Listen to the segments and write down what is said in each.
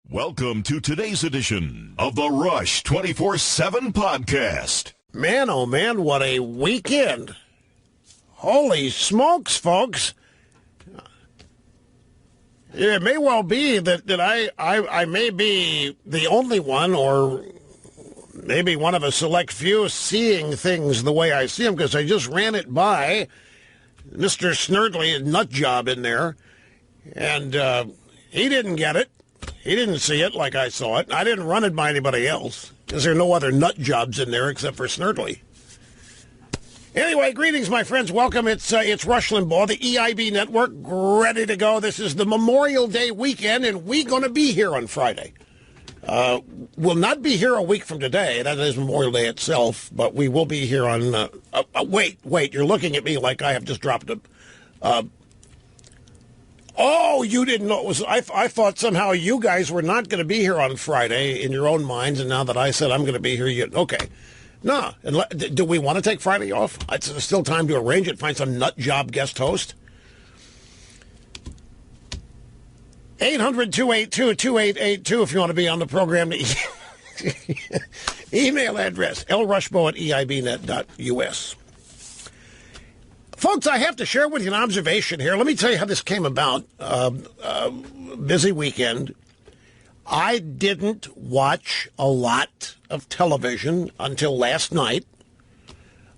Welcome to today's edition of the Rush 24/7 podcast. Man, oh man, what a weekend. Holy smokes, folks. It may well be that I may be the only one, or maybe one of a select few, seeing things the way I see them, because I just ran it by Mr. Snerdley, nut job in there, and he didn't get it. He didn't see it like I saw it. I didn't run it by anybody else, because there are no other nut jobs in there except for Snerdley. Anyway, greetings, my friends. Welcome. It's Rush Limbaugh, the EIB Network, ready to go. This is the Memorial Day weekend, and we're going to be here on Friday. We'll not be here a week from today. That is Memorial Day itself, but we will be here on... wait, you're looking at me like I have just dropped it. Oh, you didn't know it was... I thought somehow you guys were not going to be here on Friday in your own minds, and now that I said I'm going to be here, okay. No. Do we want to take Friday off? It's still time to arrange it, find some nut job guest host. 800-282-2882 if you want to be on the program. Email address, lrushbo@eibnet.us. Folks, I have to share with you an observation here. Let me tell you how this came about. Busy weekend. I didn't watch a lot of television until last night.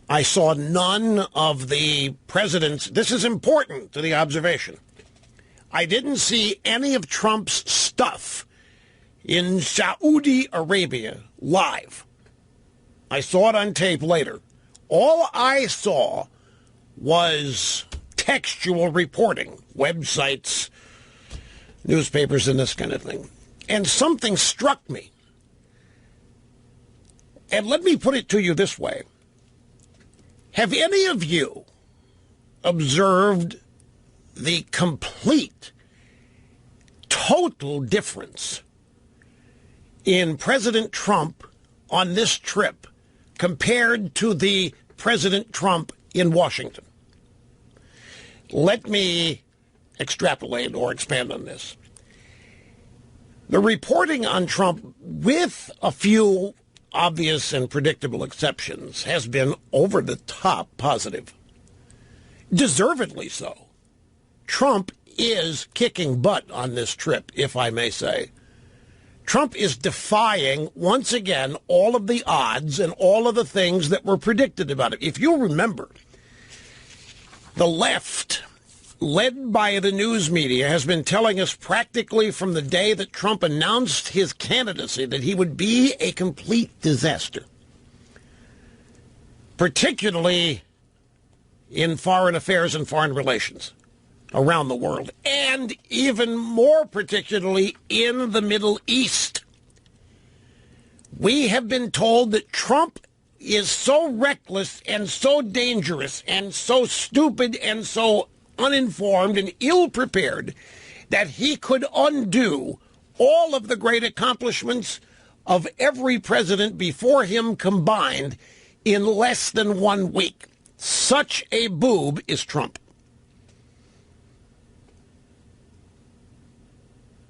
I saw none of the president's... This is important to the observation. I didn't see any of Trump's stuff in Saudi Arabia live. I saw it on tape later. All I saw was textual reporting, websites, newspapers, and this kind of thing. And something struck me. And let me put it to you this way. Have any of you observed the complete, total difference in President Trump on this trip compared to the President Trump in Washington? Let me extrapolate or expand on this. The reporting on Trump, with a few obvious and predictable exceptions, has been over the top positive. Deservedly so. Trump is kicking butt on this trip, if I may say. Trump is defying, once again, all of the odds and all of the things that were predicted about him. If you remember, the left, led by the news media, has been telling us practically from the day that Trump announced his candidacy that he would be a complete disaster, particularly in foreign affairs and foreign relations around the world, and even more particularly in the Middle East. We have been told that Trump is so reckless and so dangerous and so stupid and so uninformed and ill-prepared that he could undo all of the great accomplishments of every president before him combined in less than 1 week. Such a boob is Trump.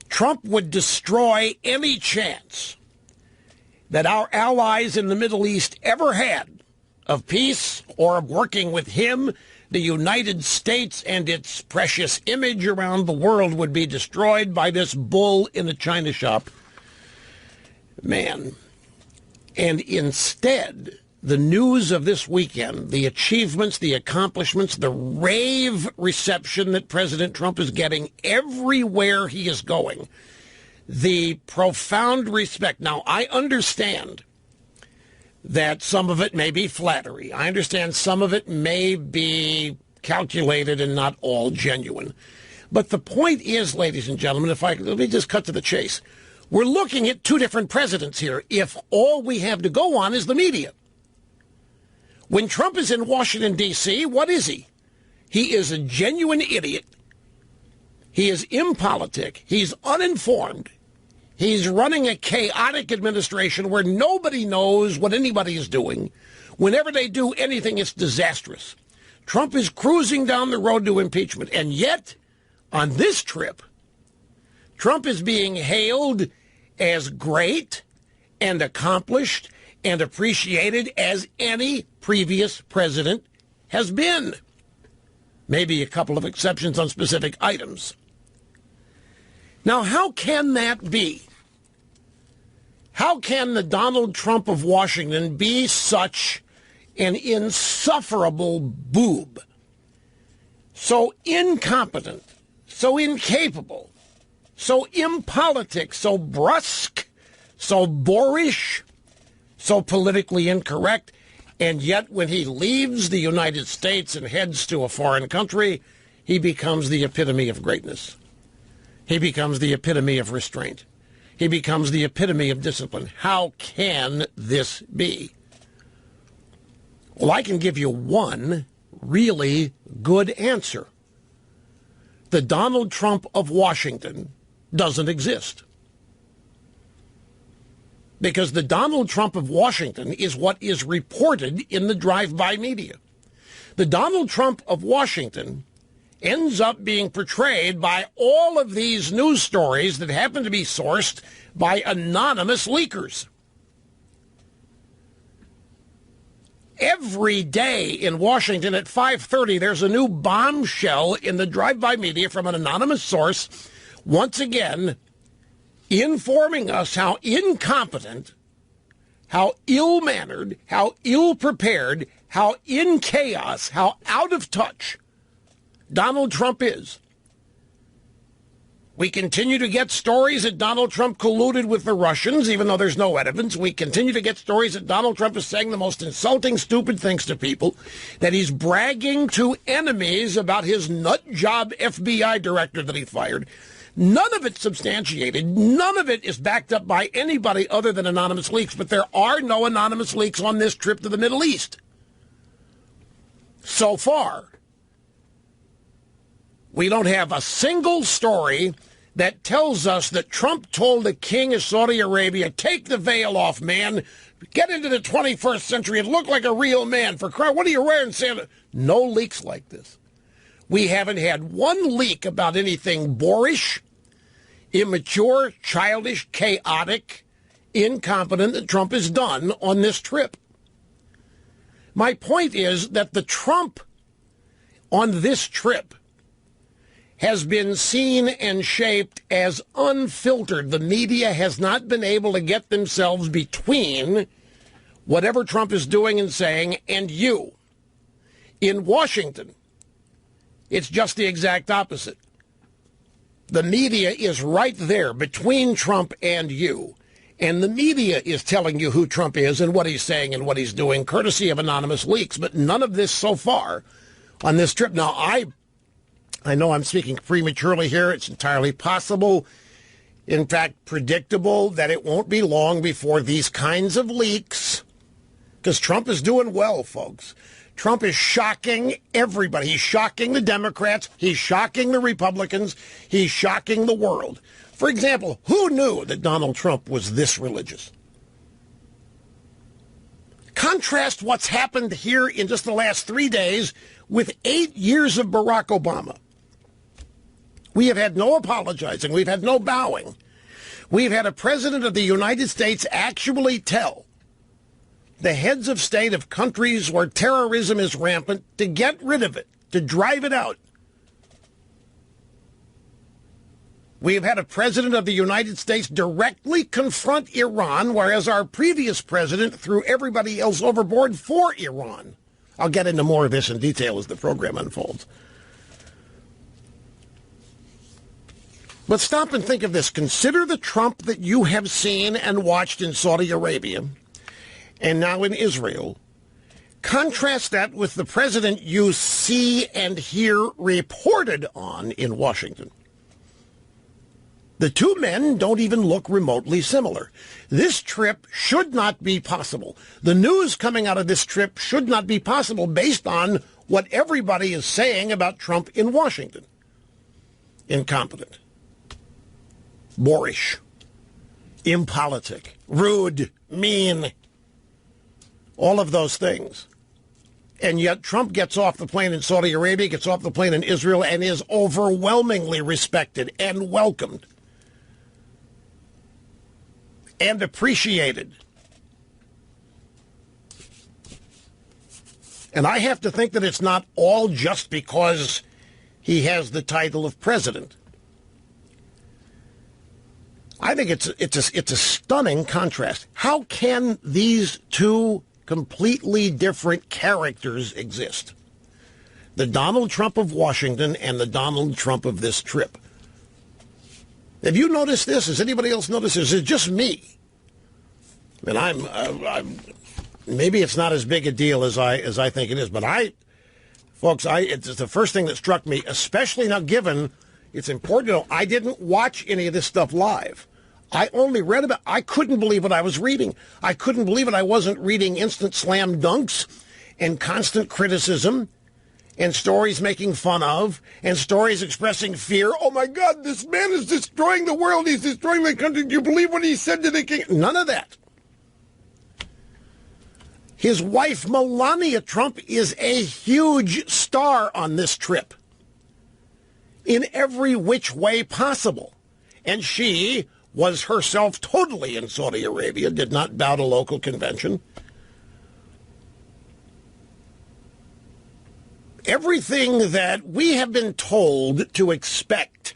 Trump would destroy any chance that our allies in the Middle East ever had of peace or of working with him. The United States and its precious image around the world would be destroyed by this bull in a china shop. Man. And instead, the news of this weekend, the achievements, the accomplishments, the rave reception that President Trump is getting everywhere he is going, the profound respect. Now, I understand that some of it may be flattery. I understand some of it may be calculated and not all genuine. But the point is, ladies and gentlemen, let me just cut to the chase. We're looking at two different presidents here if all we have to go on is the media. When Trump is in Washington, D.C., what is he? He is a genuine idiot. He is impolitic. He's uninformed. He's running a chaotic administration where nobody knows what anybody is doing. Whenever they do anything, it's disastrous. Trump is cruising down the road to impeachment. And yet, on this trip, Trump is being hailed as great and accomplished and appreciated as any previous president has been. Maybe a couple of exceptions on specific items. Now, how can that be? How can the Donald Trump of Washington be such an insufferable boob? So incompetent, so incapable, so impolitic, so brusque, so boorish, so politically incorrect, and yet when he leaves the United States and heads to a foreign country, he becomes the epitome of greatness. He becomes the epitome of restraint. He becomes the epitome of discipline. How can this be? Well, I can give you one really good answer. The Donald Trump of Washington doesn't exist. Because the Donald Trump of Washington is what is reported in the drive-by media. The Donald Trump of Washington ends up being portrayed by all of these news stories that happen to be sourced by anonymous leakers. Every day in Washington at 5:30, there's a new bombshell in the drive-by media from an anonymous source, once again informing us how incompetent, how ill-mannered, how ill-prepared, how in chaos, how out of touch Donald Trump is. We continue to get stories that Donald Trump colluded with the Russians, even though there's no evidence. We continue to get stories that Donald Trump is saying the most insulting, stupid things to people, that he's bragging to enemies about his nut job FBI director that he fired. None of it substantiated. None of it is backed up by anybody other than anonymous leaks. But there are no anonymous leaks on this trip to the Middle East. So far, we don't have a single story that tells us that Trump told the king of Saudi Arabia, take the veil off, man. Get into the 21st century and look like a real man. For crying, what are you wearing, Santa? No leaks like this. We haven't had one leak about anything boorish, immature, childish, chaotic, incompetent that Trump has done on this trip. My point is that the Trump on this trip has been seen and shaped as unfiltered. The media has not been able to get themselves between whatever Trump is doing and saying and you. In Washington, it's just the exact opposite. The media is right there between Trump and you. And the media is telling you who Trump is and what he's saying and what he's doing, courtesy of anonymous leaks. But none of this so far on this trip. Now, I know I'm speaking prematurely here. It's entirely possible, in fact, predictable, that it won't be long before these kinds of leaks, because Trump is doing well, folks. Trump is shocking everybody. He's shocking the Democrats. He's shocking the Republicans. He's shocking the world. For example, who knew that Donald Trump was this religious? Contrast what's happened here in just the last 3 days with 8 years of Barack Obama. We have had no apologizing. We've had no bowing. We've had a president of the United States actually tell the heads of state of countries where terrorism is rampant to get rid of it, to drive it out. We have had a president of the United States directly confront Iran, whereas our previous president threw everybody else overboard for Iran. I'll get into more of this in detail as the program unfolds. But stop and think of this. Consider the Trump that you have seen and watched in Saudi Arabia and now in Israel. Contrast that with the president you see and hear reported on in Washington. The two men don't even look remotely similar. This trip should not be possible. The news coming out of this trip should not be possible based on what everybody is saying about Trump in Washington. Incompetent, boorish, impolitic, rude, mean, all of those things. And yet Trump gets off the plane in Saudi Arabia, gets off the plane in Israel, and is overwhelmingly respected and welcomed. and appreciated. And I have to think that it's not all just because he has the title of president. I think it's a stunning contrast. How can these two completely different characters exist? The Donald Trump of Washington and the Donald Trump of this trip. Have you noticed this? Has anybody else noticed this? Is it just me? I mean, I'm maybe it's not as big a deal as I think it is, but it's the first thing that struck me, especially now given it's important to know I didn't watch any of this stuff live. I only read about it. I couldn't believe what I was reading. I couldn't believe it. I wasn't reading instant slam dunks and constant criticism and stories making fun of and stories expressing fear. Oh, my God, this man is destroying the world. He's destroying the country. Do you believe what he said to the king? None of that. His wife, Melania Trump, is a huge star on this trip in every which way possible. And she was herself totally in Saudi Arabia, did not bow to local convention. Everything that we have been told to expect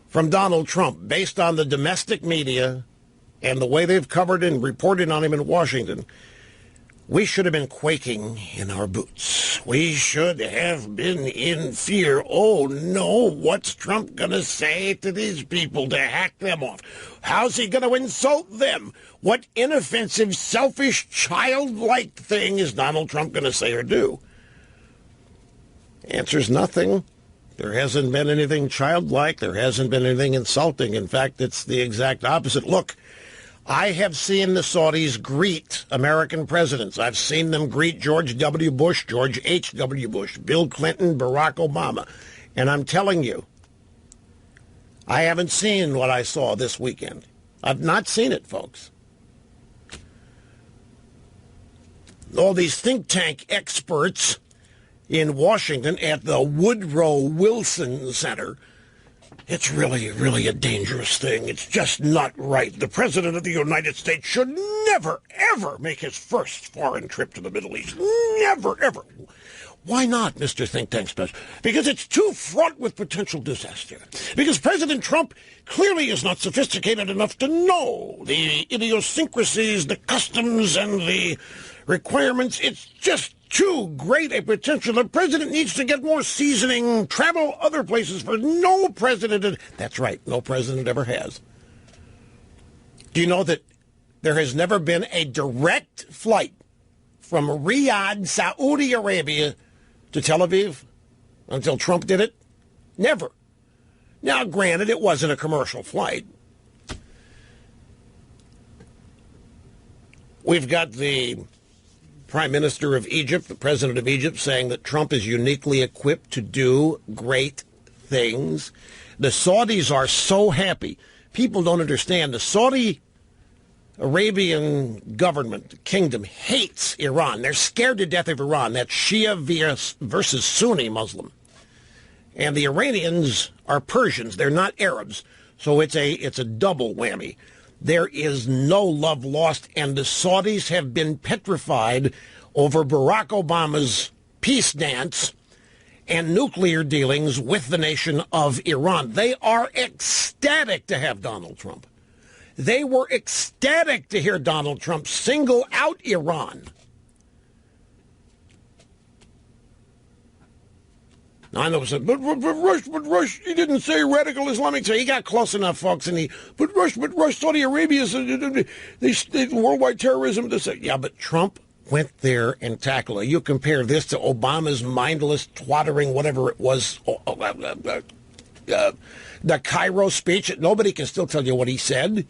from Donald Trump based on the domestic media and the way they've covered and reported on him in Washington, we should have been quaking in our boots. We should have been in fear. Oh, no, what's Trump going to say to these people to hack them off? How's he going to insult them? What inoffensive, selfish, childlike thing is Donald Trump going to say or do? Answer's nothing. There hasn't been anything childlike. There hasn't been anything insulting. In fact, it's the exact opposite. Look, I have seen the Saudis greet American presidents. I've seen them greet George W. Bush, George H.W. Bush, Bill Clinton, Barack Obama. And I'm telling you, I haven't seen what I saw this weekend. I've not seen it, folks. All these think tank experts in Washington at the Woodrow Wilson Center. It's really, really a dangerous thing. It's just not right. The President of the United States should never, ever make his first foreign trip to the Middle East. Never, ever. Why not, Mr. Think Tank Special? Because it's too fraught with potential disaster. Because President Trump clearly is not sophisticated enough to know the idiosyncrasies, the customs, and the requirements. It's just too great a potential. The president needs to get more seasoning, travel other places for no president. That's right, no president ever has. Do you know that there has never been a direct flight from Riyadh, Saudi Arabia, to Tel Aviv until Trump did it? Never. Now, granted, it wasn't a commercial flight. We've got the Prime Minister of Egypt, the President of Egypt, saying that Trump is uniquely equipped to do great things. The Saudis are so happy. People don't understand. The Saudi Arabian government, kingdom, hates Iran. They're scared to death of Iran. That's Shia versus Sunni Muslim. And the Iranians are Persians. They're not Arabs. So it's a double whammy. There is no love lost, and the Saudis have been petrified over Barack Obama's peace dance and nuclear dealings with the nation of Iran. They are ecstatic to have Donald Trump. They were ecstatic to hear Donald Trump single out Iran. I know, but Rush, he didn't say radical Islamic. So he got close enough, folks, but Rush, Saudi Arabia, they worldwide terrorism. Yeah, but Trump went there and tackled it. You compare this to Obama's mindless, twattering, whatever it was, the Cairo speech. Nobody can still tell you what he said.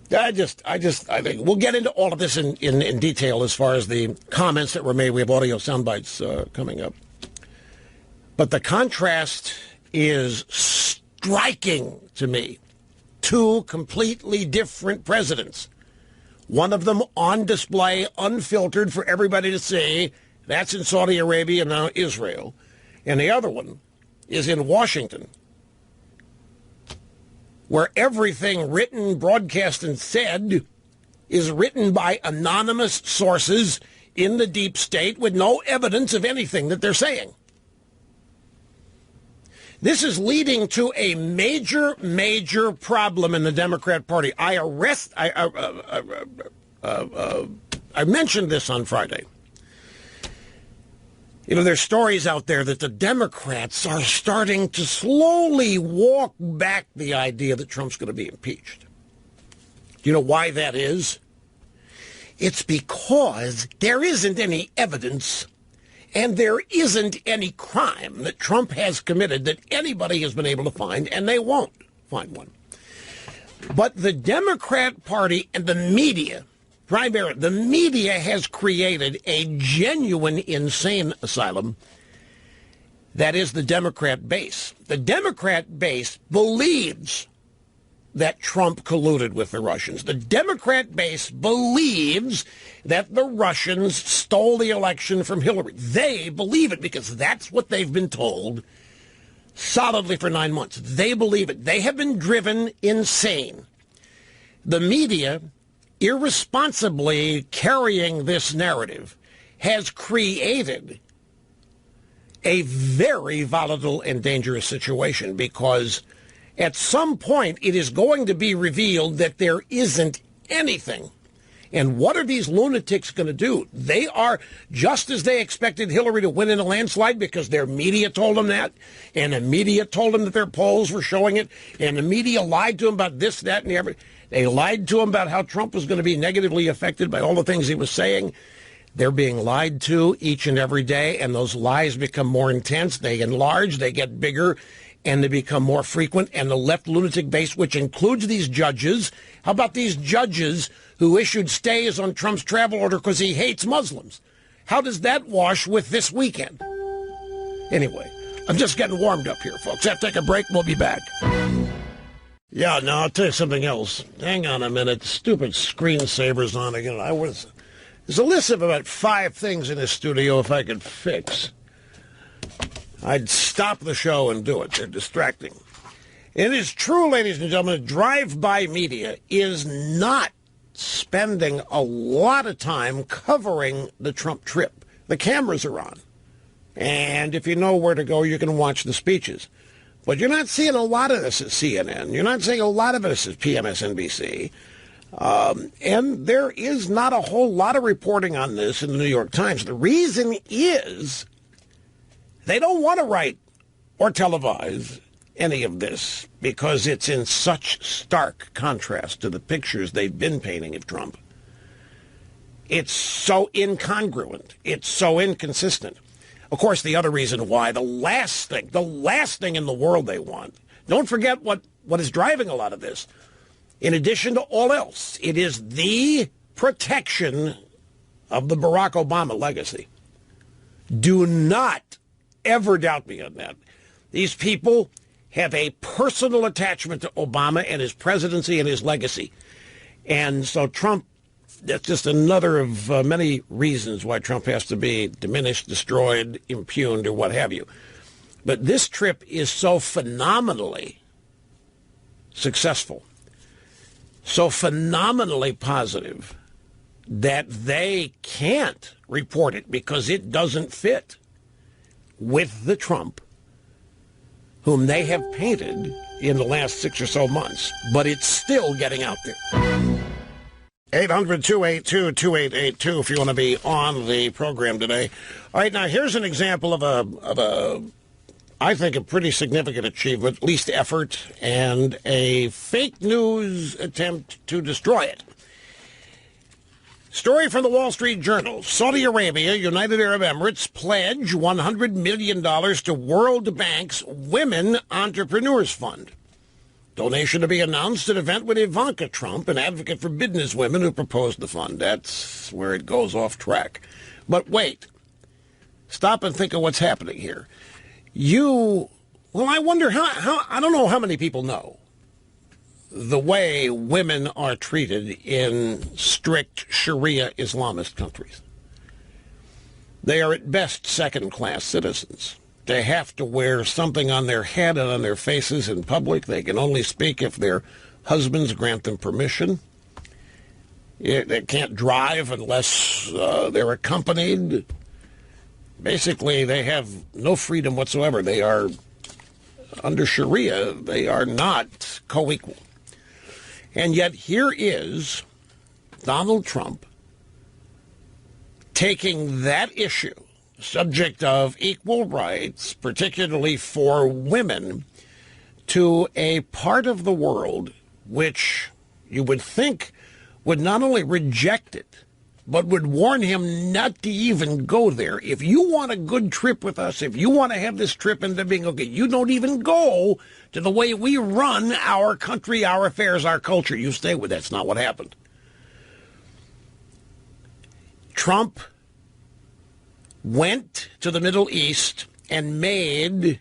I think we'll get into all of this in detail as far as the comments that were made. We have audio sound bites coming up. But the contrast is striking to me. Two completely different presidents. One of them on display, unfiltered for everybody to see. That's in Saudi Arabia and now Israel. And the other one is in Washington, where everything written, broadcast, and said is written by anonymous sources in the deep state with no evidence of anything that they're saying. This is leading to a major problem in the Democrat Party. I mentioned this on Friday. You know, there's stories out there that the Democrats are starting to slowly walk back the idea that Trump's going to be impeached. Do you know why that is? It's because there isn't any evidence and there isn't any crime that Trump has committed that anybody has been able to find, and they won't find one. But the Democrat Party and the media, primarily the media, has created a genuine insane asylum that is the Democrat base. The Democrat base believes that Trump colluded with the Russians. The Democrat base believes that the Russians stole the election from Hillary. They believe it because that's what they've been told solidly for 9 months. They believe it. They have been driven insane. The media, irresponsibly carrying this narrative, has created a very volatile and dangerous situation because at some point, it is going to be revealed that there isn't anything. And what are these lunatics going to do? They are, just as they expected Hillary to win in a landslide because their media told them that, and the media told them that their polls were showing it, and the media lied to them about this, that, and the other. They lied to them about how Trump was going to be negatively affected by all the things he was saying. They're being lied to each and every day, and those lies become more intense. They enlarge, they get bigger, and they become more frequent. And the left lunatic base, which includes these judges, how about these judges who issued stays on Trump's travel order because he hates Muslims? How does that wash with this weekend? Anyway, I'm just getting warmed up here, folks. Have to take a break. We'll be back. Yeah, no, I'll tell you something else. Hang on a minute. Stupid screensaver's on again. There's a list of about 5 things in this studio if I could fix. I'd stop the show and do it. They're distracting. It is true, ladies and gentlemen, drive-by media is not spending a lot of time covering the Trump trip. The cameras are on. And if you know where to go, you can watch the speeches. But you're not seeing a lot of this at CNN. You're not seeing a lot of this at PMSNBC. And there is not a whole lot of reporting on this in the New York Times. The reason is they don't want to write or televise any of this because it's in such stark contrast to the pictures they've been painting of Trump. It's so incongruent. It's so inconsistent. Of course, the other reason why, the last thing in the world they want, don't forget what is driving a lot of this. In addition to all else, it is the protection of the Barack Obama legacy. Do not ever doubt me on that. These people have a personal attachment to Obama and his presidency and his legacy. And so Trump, that's just another of many reasons why Trump has to be diminished, destroyed, impugned, or what have you. But this trip is so phenomenally successful, so phenomenally positive, that they can't report it because it doesn't fit with the Trump whom they have painted in the last 6 or so months. But it's still getting out there. 800-282-2882 if you want to be on the program today. All right, now here's an example of a I think a pretty significant achievement, at least effort, and a fake news attempt to destroy it. Story from the Wall Street Journal. Saudi Arabia, United Arab Emirates pledge $100 million to World Bank's Women Entrepreneurs Fund. Donation to be announced at event with Ivanka Trump, an advocate for business women who proposed the fund. That's where it goes off track. But wait. Stop and think of what's happening here. I wonder how I don't know how many people know the way women are treated in strict Sharia Islamist countries. They are at best second-class citizens. They have to wear something on their head and on their faces in public. They can only speak if their husbands grant them permission. They can't drive unless they're accompanied. Basically, they have no freedom whatsoever. They are, under Sharia, they are not co-equal. And yet here is Donald Trump taking that issue, subject of equal rights, particularly for women, to a part of the world which you would think would not only reject it, but would warn him not to even go there. If you want a good trip with us, if you want to have this trip into being okay, you don't even go to the way we run our country, our affairs, our culture. You stay with that's not what happened. Trump went to the Middle East and made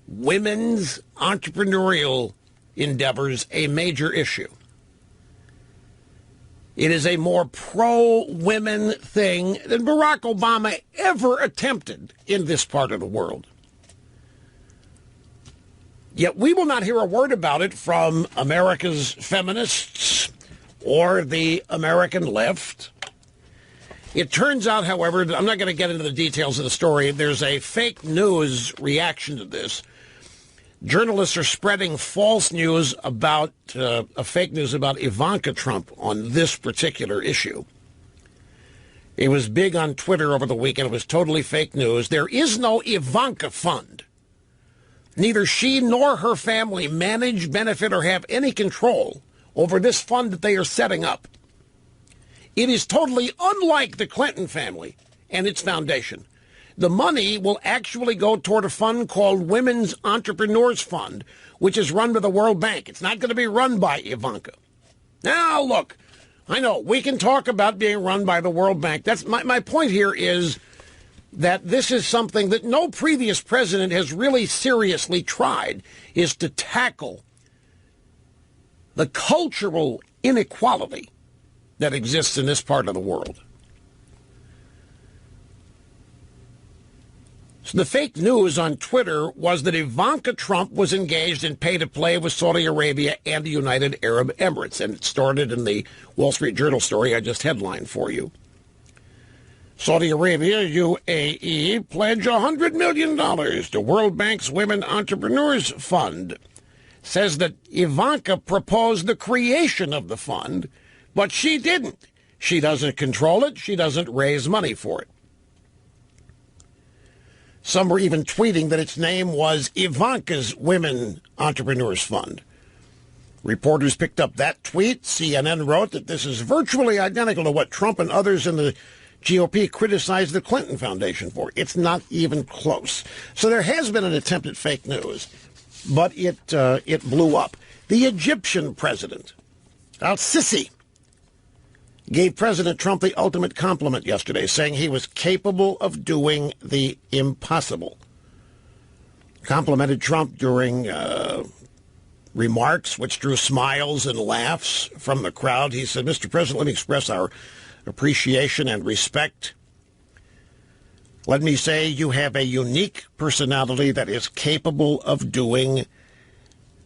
women's entrepreneurial endeavors a major issue. It is a more pro-women thing than Barack Obama ever attempted in this part of the world. Yet we will not hear a word about it from America's feminists or the American left. It turns out, however, I'm not going to get into the details of the story. There's a fake news reaction to this. Journalists are spreading false news about, fake news about Ivanka Trump on this particular issue. It was big on Twitter over the weekend. It was totally fake news. There is no Ivanka fund. Neither she nor her family manage, benefit, or have any control over this fund that they are setting up. It is totally unlike the Clinton family and its foundation. The money will actually go toward a fund called Women's Entrepreneurs Fund, which is run by the World Bank. It's not going to be run by Ivanka. Now, look, I know we can talk about being run by the World Bank. That's my point here is that this is something that no previous president has really seriously tried, is to tackle the cultural inequality that exists in this part of the world. So the fake news on Twitter was that Ivanka Trump was engaged in pay-to-play with Saudi Arabia and the United Arab Emirates, and it started in the Wall Street Journal story I just headlined for you. Saudi Arabia, UAE, pledge $100 million to World Bank's Women Entrepreneurs Fund. Says that Ivanka proposed the creation of the fund, but she didn't. She doesn't control it. She doesn't raise money for it. Some were even tweeting that its name was Ivanka's Women Entrepreneurs Fund. Reporters picked up that tweet. CNN wrote that this is virtually identical to what Trump and others in the GOP criticized the Clinton Foundation for. It's not even close. So there has been an attempt at fake news, but it blew up. The Egyptian president, Al-Sisi, gave President Trump the ultimate compliment yesterday, saying he was capable of doing the impossible. Complimented Trump during remarks which drew smiles and laughs from the crowd. He said, "Mr. President, let me express our appreciation and respect. Let me say you have a unique personality that is capable of doing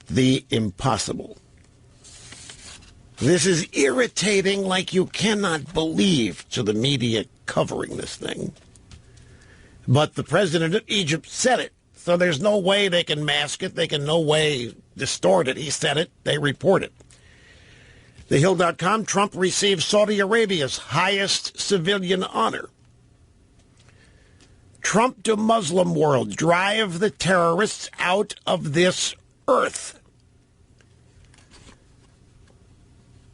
the impossible." This is irritating like you cannot believe to the media covering this thing. But the president of Egypt said it, so there's no way they can mask it. They can no way distort it. He said it. They report it. TheHill.com, Trump received Saudi Arabia's highest civilian honor. Trump to Muslim world, drive the terrorists out of this earth.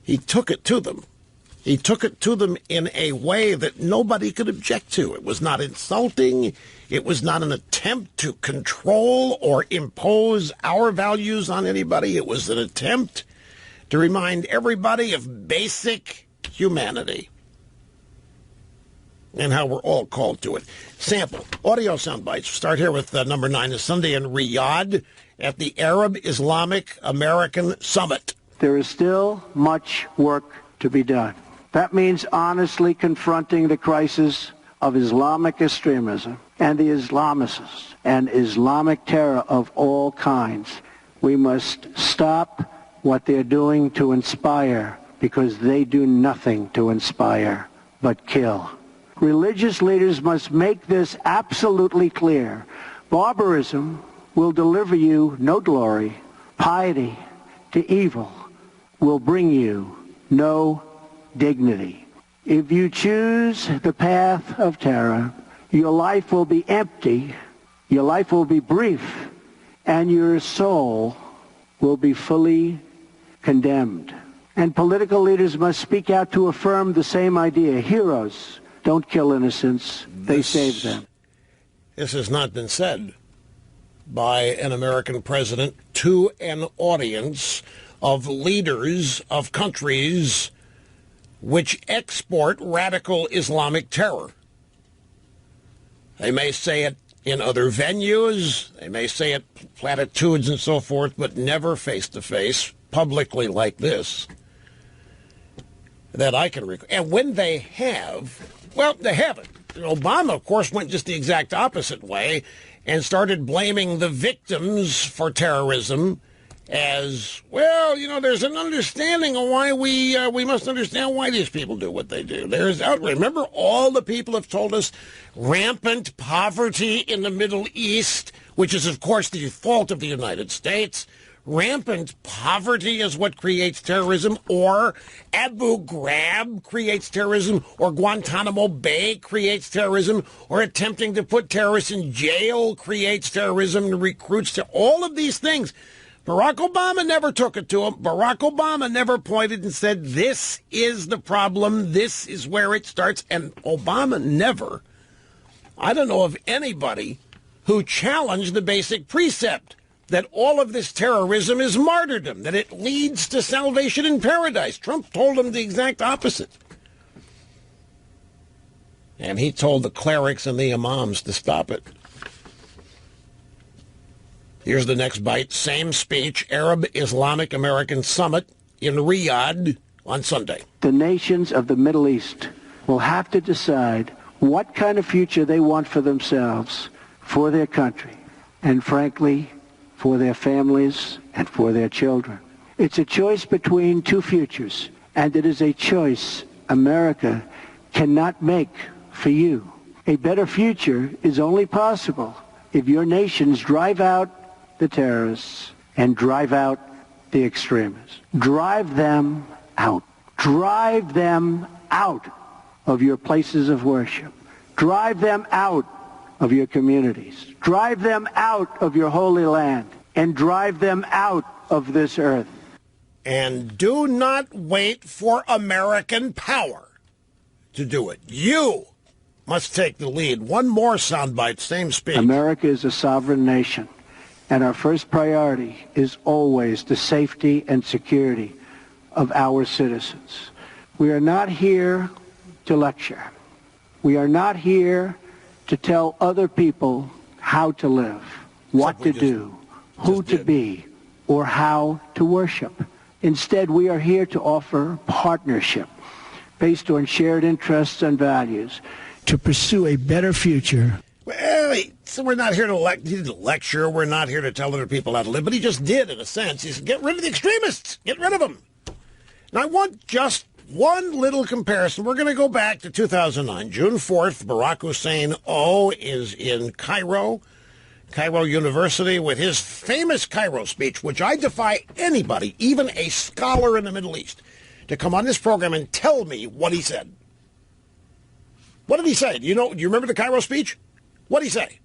He took it to them. He took it to them in a way that nobody could object to. It was not insulting. It was not an attempt to control or impose our values on anybody. It was an attempt to remind everybody of basic humanity and how we're all called to it. Sample, audio sound bites. Start here with number 9, this Sunday in Riyadh at the Arab Islamic American Summit. There is still much work to be done. That means honestly confronting the crisis of Islamic extremism and the Islamists and Islamic terror of all kinds. We must stop what they're doing to inspire, because they do nothing to inspire but kill. Religious leaders must make this absolutely clear. Barbarism will deliver you no glory. Piety to evil will bring you no dignity. If you choose the path of terror, your life will be empty, your life will be brief, and your soul will be fully condemned. And political leaders must speak out to affirm the same idea. Heroes don't kill innocents, they save them. This has not been said by an American president to an audience of leaders of countries which export radical Islamic terror. They may say it in other venues, they may say it platitudes and so forth, but never face-to-face, publicly like this, that I can recall. And when they have, well, they haven't. Obama, of course, went just the exact opposite way and started blaming the victims for terrorism as, well, there's an understanding of why we must understand why these people do what they do. There's outrage. Remember, all the people have told us rampant poverty in the Middle East, which is, of course, the fault of the United States. Rampant poverty is what creates terrorism, or Abu Ghraib creates terrorism, or Guantanamo Bay creates terrorism, or attempting to put terrorists in jail creates terrorism and recruits all of these things. Barack Obama never took it to him. Barack Obama never pointed and said, this is the problem, this is where it starts. And Obama never, I don't know of anybody who challenged the basic precept that all of this terrorism is martyrdom, that it leads to salvation in paradise. Trump told him the exact opposite. And he told the clerics and the imams to stop it. Here's the next bite. Same speech, Arab Islamic American Summit in Riyadh on Sunday. The nations of the Middle East will have to decide what kind of future they want for themselves, for their country, and frankly, for their families and for their children. It's a choice between two futures, and it is a choice America cannot make for you. A better future is only possible if your nations drive out the terrorists and drive out the extremists. Drive them out. Drive them out of your places of worship. Drive them out of your communities. Drive them out of your holy land. And drive them out of this earth. And do not wait for American power to do it. You must take the lead. One more soundbite, same speech. America is a sovereign nation, and our first priority is always the safety and security of our citizens. We are not here to lecture. We are not here to tell other people how to live, what to do, who to be, or how to worship. Instead, we are here to offer partnership based on shared interests and values to pursue a better future. Well, so we're not here to lecture. We're not here to tell other people how to live. But he just did, in a sense. He said, get rid of the extremists. Get rid of them. And I want just one little comparison. We're going to go back to 2009. June 4th, Barack Hussein is in Cairo University, with his famous Cairo speech, which I defy anybody, even a scholar in the Middle East, to come on this program and tell me what he said. What did he say? Do you remember the Cairo speech? What did he say?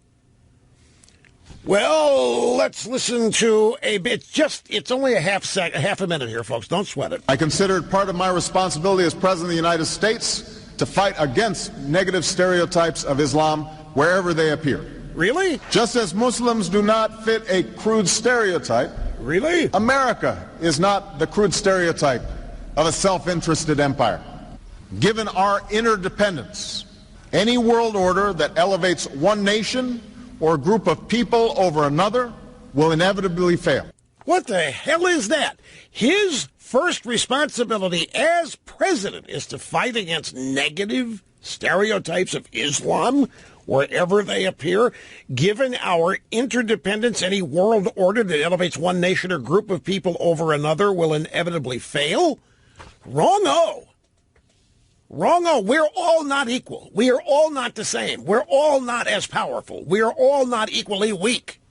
Well, let's listen to a bit. It's only a half a minute here, folks. Don't sweat it. I consider it part of my responsibility as President of the United States to fight against negative stereotypes of Islam wherever they appear. Really? Just as Muslims do not fit a crude stereotype, really, America is not the crude stereotype of a self-interested empire. Given our interdependence, any world order that elevates one nation or group of people over another will inevitably fail. What the hell is that? His first responsibility as president is to fight against negative stereotypes of Islam wherever they appear. Given our interdependence, any world order that elevates one nation or group of people over another will inevitably fail. Wrong-o. Wrong-o. We're all not equal. We are all not the same. We're all not as powerful. We are all not equally weak.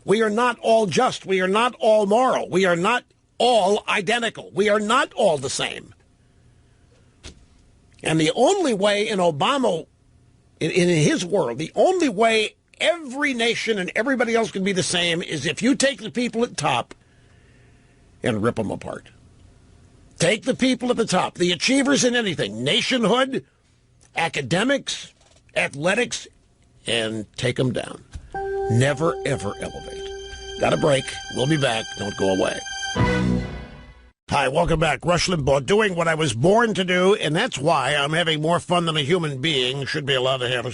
We are not all just. We are not all moral. We are not all identical. We are not all the same. And the only way in Obama, in his world, the only way every nation and everybody else can be the same is if you take the people at the top and rip them apart. Take the people at the top, the achievers in anything, nationhood, academics, athletics, and take them down. Never, ever elevate. Got a break. We'll be back. Don't go away. Hi, welcome back. Rush Limbaugh, doing what I was born to do, and that's why I'm having more fun than a human being should be allowed to have.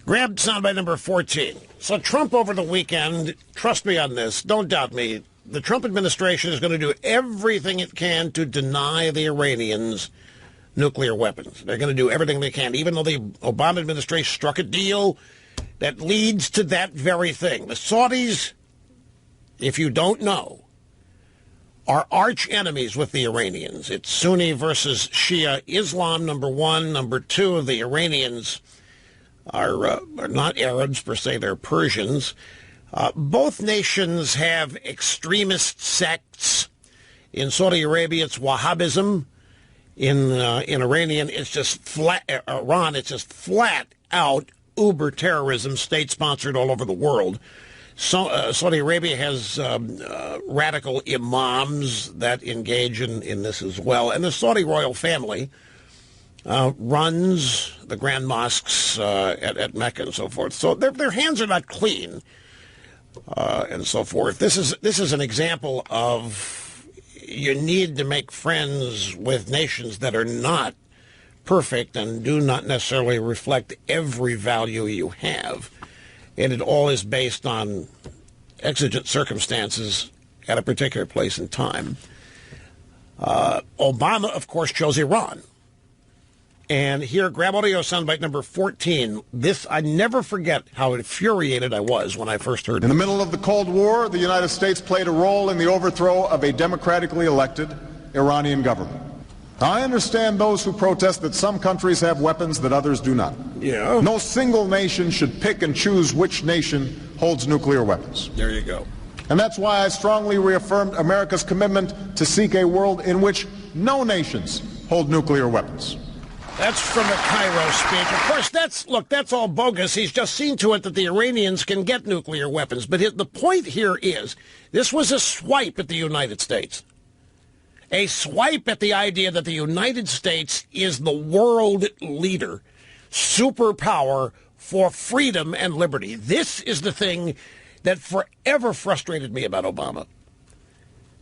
Grab soundbite number 14. So Trump over the weekend, trust me on this, don't doubt me, the Trump administration is going to do everything it can to deny the Iranians nuclear weapons. They're going to do everything they can, even though the Obama administration struck a deal that leads to that very thing. The Saudis, if you don't know, are arch enemies with the Iranians. It's Sunni versus Shia Islam, number one. Number two, the Iranians are not Arabs per se, they're Persians. Both nations have extremist sects. In Saudi Arabia, it's Wahhabism. In Iranian, it's just Iran, it's just flat out uber terrorism, state-sponsored all over the world. So, Saudi Arabia has radical imams that engage in this as well. And the Saudi royal family runs the grand mosques at Mecca and so forth. So their hands are not clean and so forth. This is an example of you need to make friends with nations that are not perfect and do not necessarily reflect every value you have. And it all is based on exigent circumstances at a particular place and time. Obama, of course, chose Iran. And here, grab audio soundbite number 14. This, I never forget how infuriated I was when I first heard it. In the middle of the Cold War, the United States played a role in the overthrow of a democratically elected Iranian government. Now, I understand those who protest that some countries have weapons that others do not. Yeah. No single nation should pick and choose which nation holds nuclear weapons. There you go. And that's why I strongly reaffirmed America's commitment to seek a world in which no nations hold nuclear weapons. That's from the Cairo speech. Of course, that's all bogus. He's just seen to it that the Iranians can get nuclear weapons. But the point here is, this was a swipe at the United States. A swipe at the idea that the United States is the world leader, superpower for freedom and liberty. This is the thing that forever frustrated me about Obama.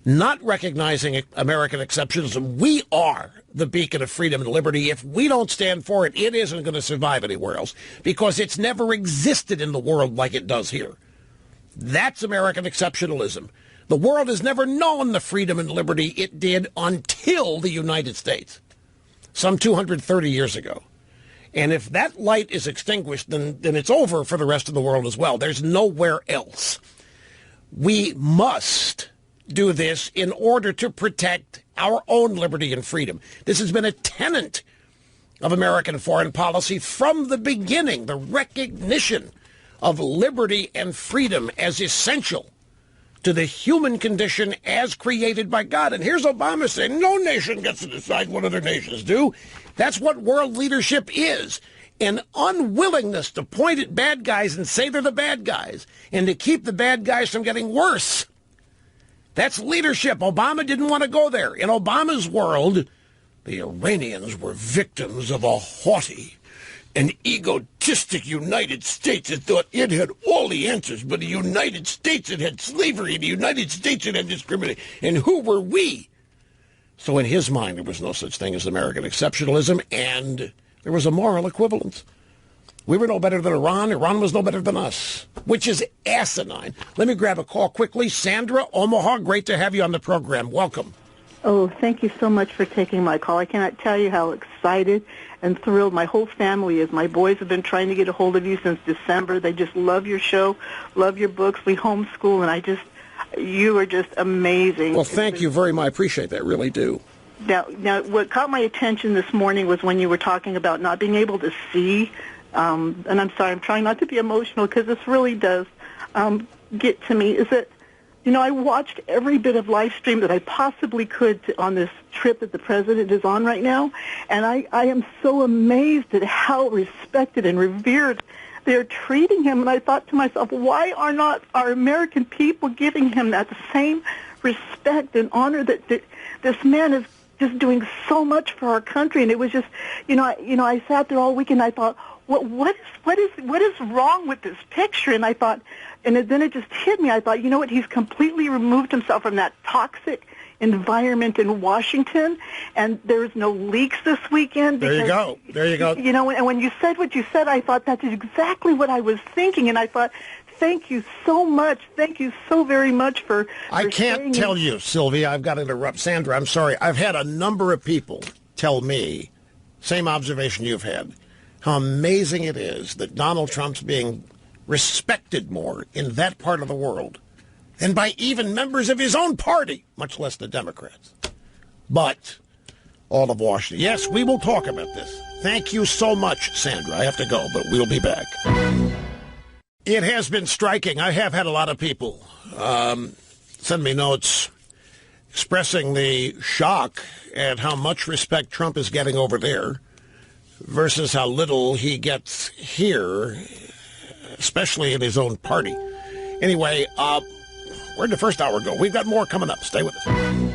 Not recognizing American exceptionalism. We are the beacon of freedom and liberty. If we don't stand for it, it isn't going to survive anywhere else because it's never existed in the world like it does here. That's American exceptionalism. The world has never known the freedom and liberty it did until the United States, some 230 years ago. And if that light is extinguished, then it's over for the rest of the world as well. There's nowhere else. We must do this in order to protect our own liberty and freedom. This has been a tenet of American foreign policy from the beginning, the recognition of liberty and freedom as essential to the human condition as created by God. And here's Obama saying, no nation gets to decide what other nations do. That's what world leadership is. An unwillingness to point at bad guys and say they're the bad guys and to keep the bad guys from getting worse. That's leadership. Obama didn't want to go there. In Obama's world, the Iranians were victims of a haughty and egotistic United States that thought it had all the answers, but the United States that had slavery, the United States that had discrimination. And who were we? So in his mind, there was no such thing as American exceptionalism, and there was a moral equivalence. We were no better than Iran. Iran was no better than us, which is asinine. Let me grab a call quickly. Sandra, Omaha, great to have you on the program. Welcome. Oh, thank you so much for taking my call. I cannot tell you how excited and thrilled my whole family is. My boys have been trying to get a hold of you since December. They just love your show, love your books. We homeschool, and you are just amazing. Well, thank you very much. I appreciate that, really do. Now, what caught my attention this morning was when you were talking about not being able to see, and I'm sorry, I'm trying not to be emotional because this really does get to me, is that, I watched every bit of live stream that I possibly could on this trip that the president is on right now, and I am so amazed at how respected and revered they're treating him, and I thought to myself, why are not our American people giving him that same respect and honor that this man is just doing so much for our country? And it was just, I sat there all week and I thought, what is wrong with this picture? And I thought, then it just hit me. I thought, you know what? He's completely removed himself from that toxic environment in Washington, and there's no leaks this weekend. There you go. And when you said what you said, I thought that's exactly what I was thinking, and I thought, thank you so much. Thank you so very much for I can't tell you, Sylvia. I've got to interrupt. Sandra, I'm sorry. I've had a number of people tell me, same observation you've had, how amazing it is that Donald Trump's being respected more in that part of the world than by even members of his own party, much less the Democrats. But all of Washington. Yes, we will talk about this. Thank you so much, Sandra. I have to go, but we'll be back. It has been striking. I have had a lot of people send me notes expressing the shock at how much respect Trump is getting over there versus how little he gets here, especially in his own party. Anyway, where'd the first hour go? We've got more coming up. Stay with us.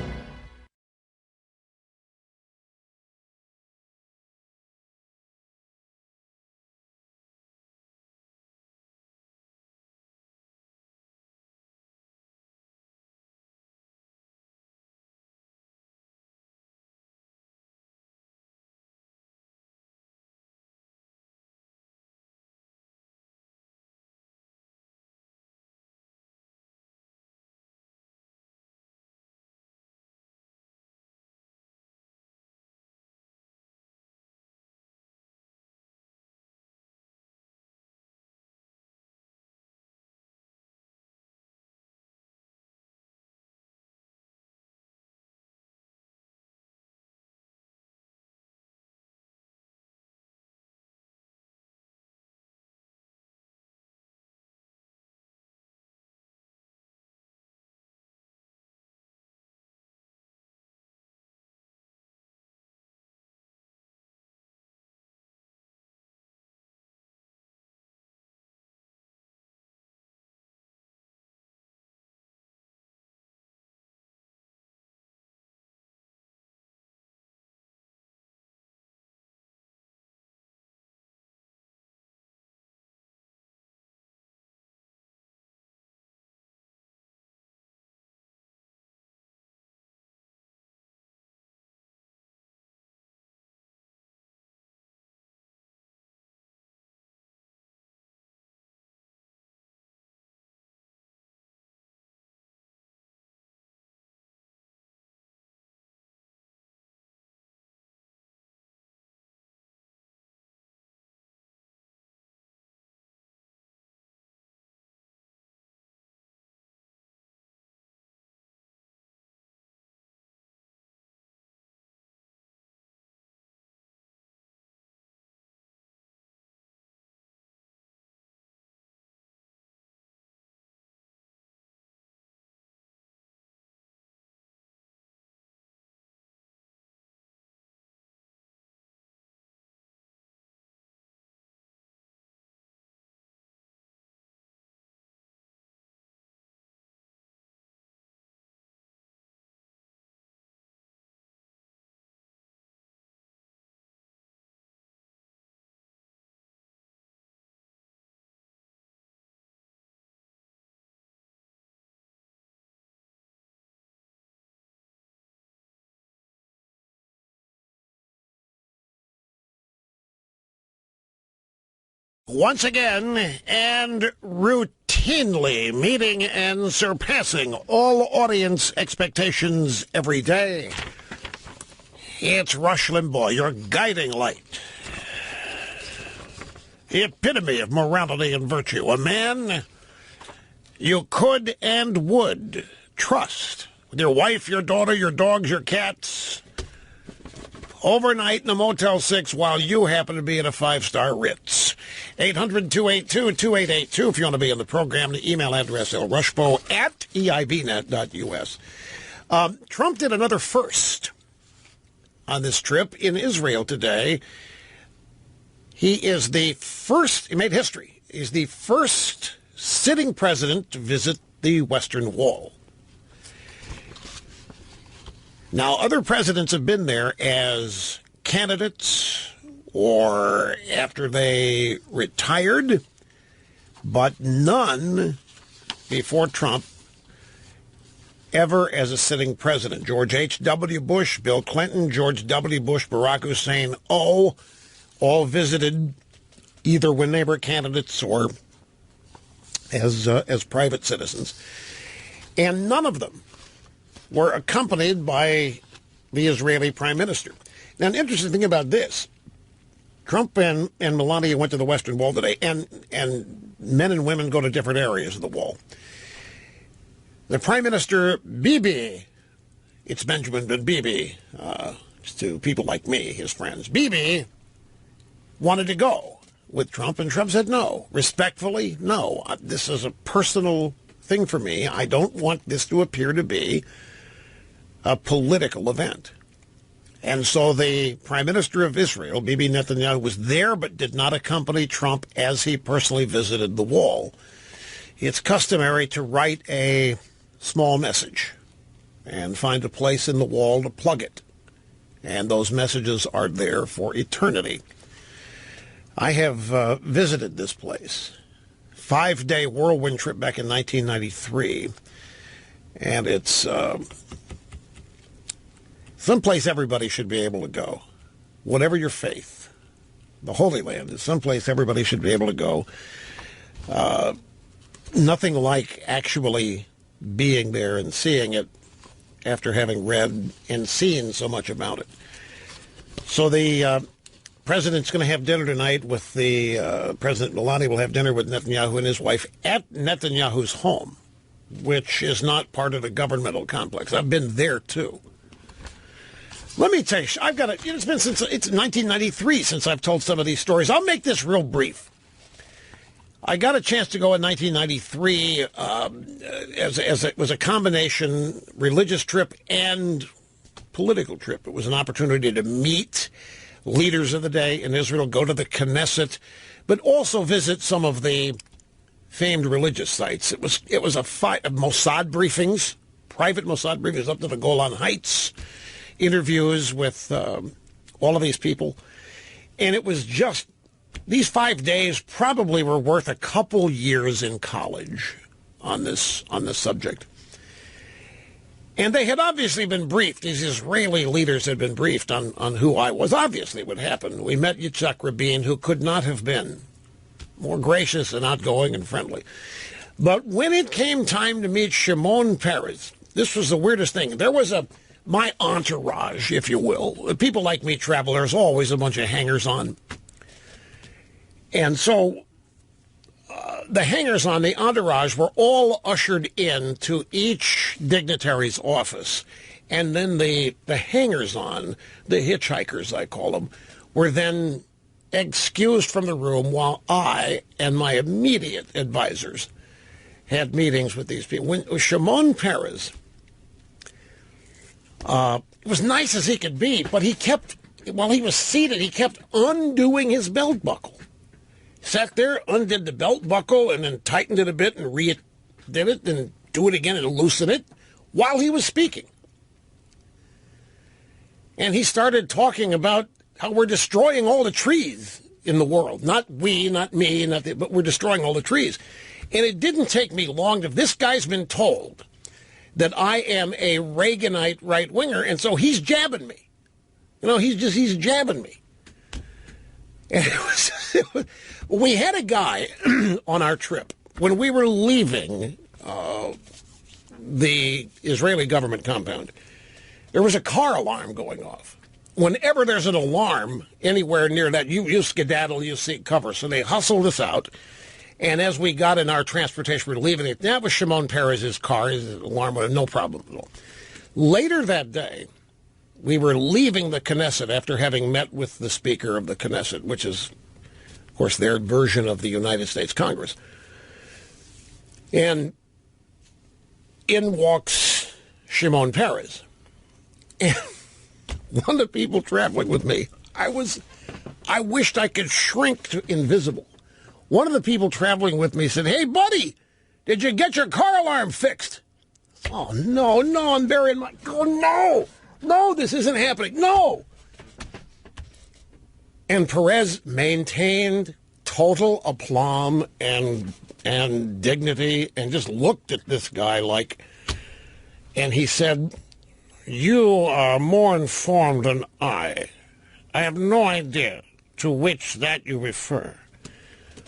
Once again, and routinely meeting and surpassing all audience expectations every day, it's Rush Limbaugh, your guiding light. The epitome of morality and virtue. A man you could and would trust with your wife, your daughter, your dogs, your cats, overnight in a Motel 6 while you happen to be at a 5-star Ritz. 800-282-2882 if you want to be in the program. The email address, lrushbo@eibnet.us. Trump did another first on this trip in Israel today. He is the first, he made history, he's the first sitting president to visit the Western Wall. Now, other presidents have been there as candidates or after they retired, but none before Trump ever as a sitting president. George H.W. Bush, Bill Clinton, George W. Bush, Barack Hussein, all visited either when they were candidates or as private citizens. And none of them were accompanied by the Israeli prime minister. Now, an interesting thing about this, Trump and Melania went to the Western Wall today, and men and women go to different areas of the wall. The prime minister, Bibi, it's Benjamin Ben Bibi, to people like me, his friends, Bibi wanted to go with Trump, and Trump said no. Respectfully, no. This is a personal thing for me. I don't want this to appear to be a political event. And so the Prime Minister of Israel, Bibi Netanyahu, was there but did not accompany Trump as he personally visited the wall. It's customary to write a small message and find a place in the wall to plug it. And those messages are there for eternity. I have visited this place. 5-day whirlwind trip back in 1993. And it's someplace everybody should be able to go. Whatever your faith. The Holy Land is someplace everybody should be able to go. Nothing like actually being there and seeing it after having read and seen so much about it. So the president's going to have dinner tonight with the President Melania will have dinner with Netanyahu and his wife at Netanyahu's home, which is not part of the governmental complex. I've been there, too. Let me tell you, I've got it. It's been since it's 1993 since I've told some of these stories. I'll make this real brief. I got a chance to go in 1993 as it was a combination religious trip and political trip. It was an opportunity to meet leaders of the day in Israel, go to the Knesset, but also visit some of the famed religious sites. It was a fight of Mossad briefings, private Mossad briefings up to the Golan Heights, interviews with all of these people. And it was just, these 5 days probably were worth a couple years in college on this subject. And they had obviously been briefed. These Israeli leaders had been briefed on who I was. Obviously it would happen. We met Yitzhak Rabin, who could not have been more gracious and outgoing and friendly. But when it came time to meet Shimon Peres, this was the weirdest thing. There was my entourage, if you will. People like me travel. There's always a bunch of hangers-on. And so the hangers-on, the entourage, were all ushered in to each dignitary's office. And then the hangers-on, the hitchhikers, I call them, were then excused from the room while I and my immediate advisors had meetings with these people. When Shimon Peres, it was nice as he could be, but he kept, while he was seated, he kept undoing his belt buckle. Sat there, undid the belt buckle, and then tightened it a bit and did it, and do it again and loosen it while he was speaking. And he started talking about how we're destroying all the trees in the world. Not we, not me, but we're destroying all the trees. And it didn't take me long to, this guy's been told that I am a Reaganite right-winger, and so he's jabbing me. You know, he's jabbing me. And it was We had a guy on our trip when we were leaving the Israeli government compound. There was a car alarm going off. Whenever there's an alarm anywhere near that, you skedaddle, you seek cover. So they hustled us out. And as we got in our transportation, we were leaving it. That was Shimon Peres's car. His alarm was no problem at all. Later that day, we were leaving the Knesset after having met with the Speaker of the Knesset, which is, of course, their version of the United States Congress. And in walks Shimon Peres. And one of the people traveling with me, I wished I could shrink to invisible. One of the people traveling with me said, "Hey, buddy, did you get your car alarm fixed?" Oh, no, I'm very in my... Oh, no, this isn't happening. No. And Perez maintained total aplomb and dignity and just looked at this guy like... And he said, "You are more informed than I. I have no idea to which that you refer."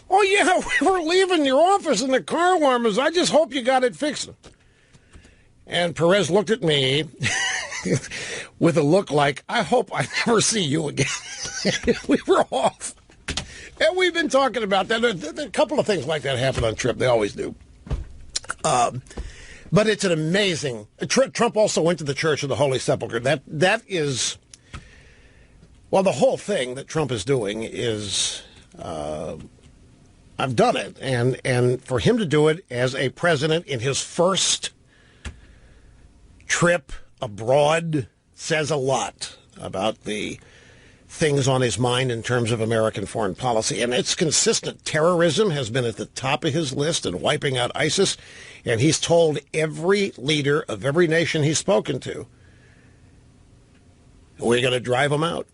"Oh, yeah, we were leaving your office and the car alarm is, I just hope you got it fixed." And Perez looked at me with a look like, "I hope I never see you again." We were off. And we've been talking about that. A couple of things like that happen on trip. They always do. But it's an amazing... Trump also went to the Church of the Holy Sepulchre. That is... Well, the whole thing that Trump is doing is... I've done it. And for him to do it as a president in his first trip abroad says a lot about the things on his mind in terms of American foreign policy. And it's consistent. Terrorism has been at the top of his list and wiping out ISIS. And he's told every leader of every nation he's spoken to, we're going to drive them out.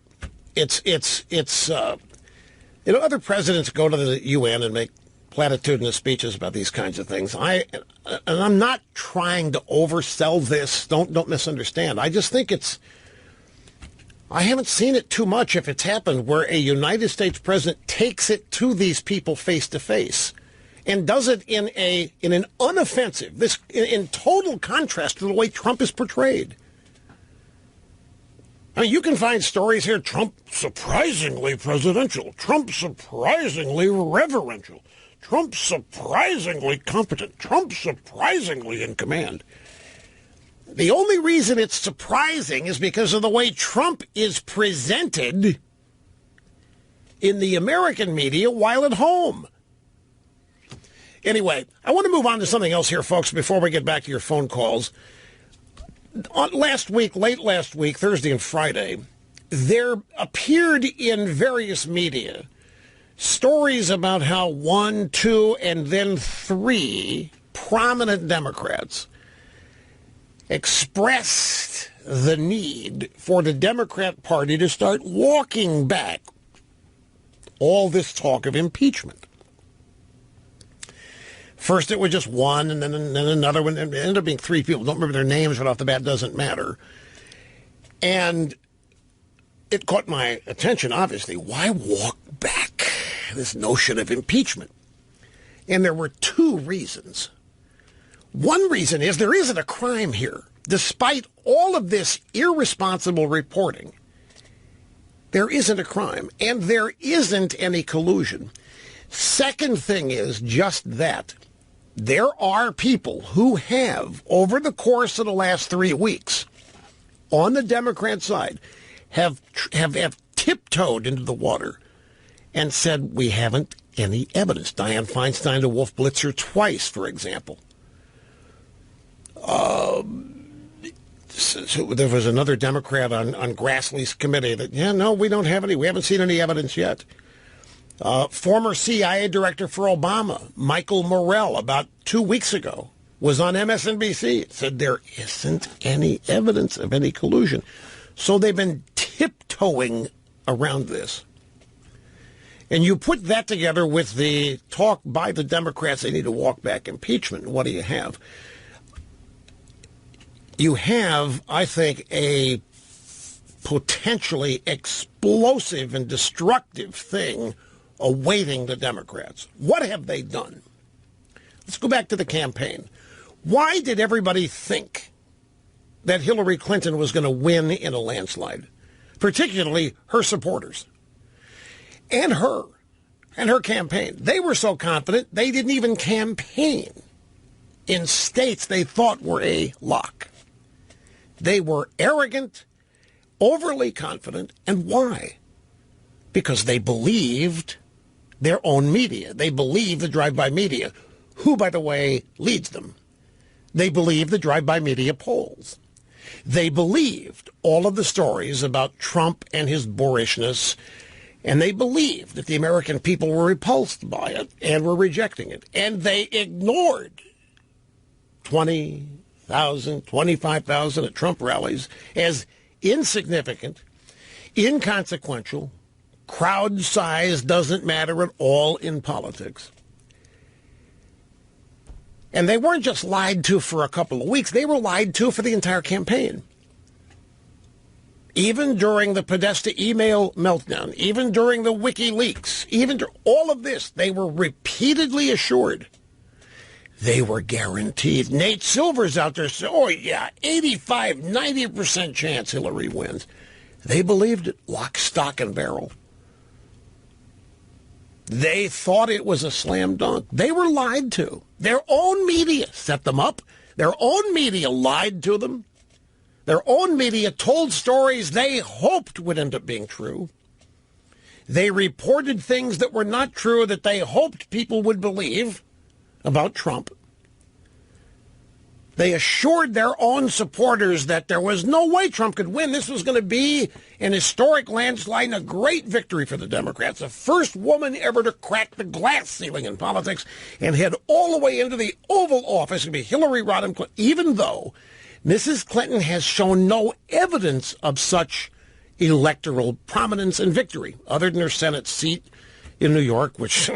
Other presidents go to the UN and make platitudinous speeches about these kinds of things. I'm not trying to oversell this. Don't misunderstand. I just think I haven't seen it too much if it's happened where a United States president takes it to these people face to face and does it in an unoffensive, in total contrast to the way Trump is portrayed. I mean, you can find stories here, Trump surprisingly presidential, Trump surprisingly reverential, Trump surprisingly competent, Trump surprisingly in command. The only reason it's surprising is because of the way Trump is presented in the American media while at home. Anyway, I want to move on to something else here, folks, before we get back to your phone calls. Late last week, Thursday and Friday, there appeared in various media stories about how 1, 2, and then 3 prominent Democrats expressed the need for the Democrat Party to start walking back all this talk of impeachment. First, it was just one, and then another one. And it ended up being 3 people. Don't remember their names right off the bat. Doesn't matter. And it caught my attention, obviously. Why walk back this notion of impeachment? And there were 2 reasons. One reason is there isn't a crime here. Despite all of this irresponsible reporting, there isn't a crime. And there isn't any collusion. Second thing is just that. There are people who have, over the course of the last 3 weeks, on the Democrat side, have tiptoed into the water and said, we haven't any evidence. Dianne Feinstein to Wolf Blitzer twice, for example. So there was another Democrat on Grassley's committee that, we don't have any. We haven't seen any evidence yet. Former CIA director for Obama, Michael Morrell, about 2 weeks ago, was on MSNBC. Said there isn't any evidence of any collusion. So they've been tiptoeing around this. And you put that together with the talk by the Democrats, they need to walk back impeachment. What do you have? You have, I think, a potentially explosive and destructive thing awaiting the Democrats. What have they done? Let's go back to the campaign. Why did everybody think that Hillary Clinton was going to win in a landslide? Particularly her supporters. And her campaign. They were so confident they didn't even campaign in states they thought were a lock. They were arrogant, overly confident. And why? Because they believed their own media. They believed the drive-by media, who, by the way, leads them. They believed the drive-by media polls. They believed all of the stories about Trump and his boorishness, and they believed that the American people were repulsed by it and were rejecting it. And they ignored 20,000, 25,000 at Trump rallies as insignificant, inconsequential. Crowd size doesn't matter at all in politics. And they weren't just lied to for a couple of weeks. They were lied to for the entire campaign. Even during the Podesta email meltdown, even during the WikiLeaks, even during all of this, they were repeatedly assured. They were guaranteed. Nate Silver's out there saying, oh, yeah, 85, 90% chance Hillary wins. They believed it, lock, stock, and barrel. They thought it was a slam dunk. They were lied to. Their own media set them up. Their own media lied to them. Their own media told stories they hoped would end up being true. They reported things that were not true that they hoped people would believe about Trump. They assured their own supporters that there was no way Trump could win. This was going to be an historic landslide and a great victory for the Democrats. The first woman ever to crack the glass ceiling in politics and head all the way into the Oval Office to be Hillary Rodham Clinton, even though Mrs. Clinton has shown no evidence of such electoral prominence and victory, other than her Senate seat in New York, which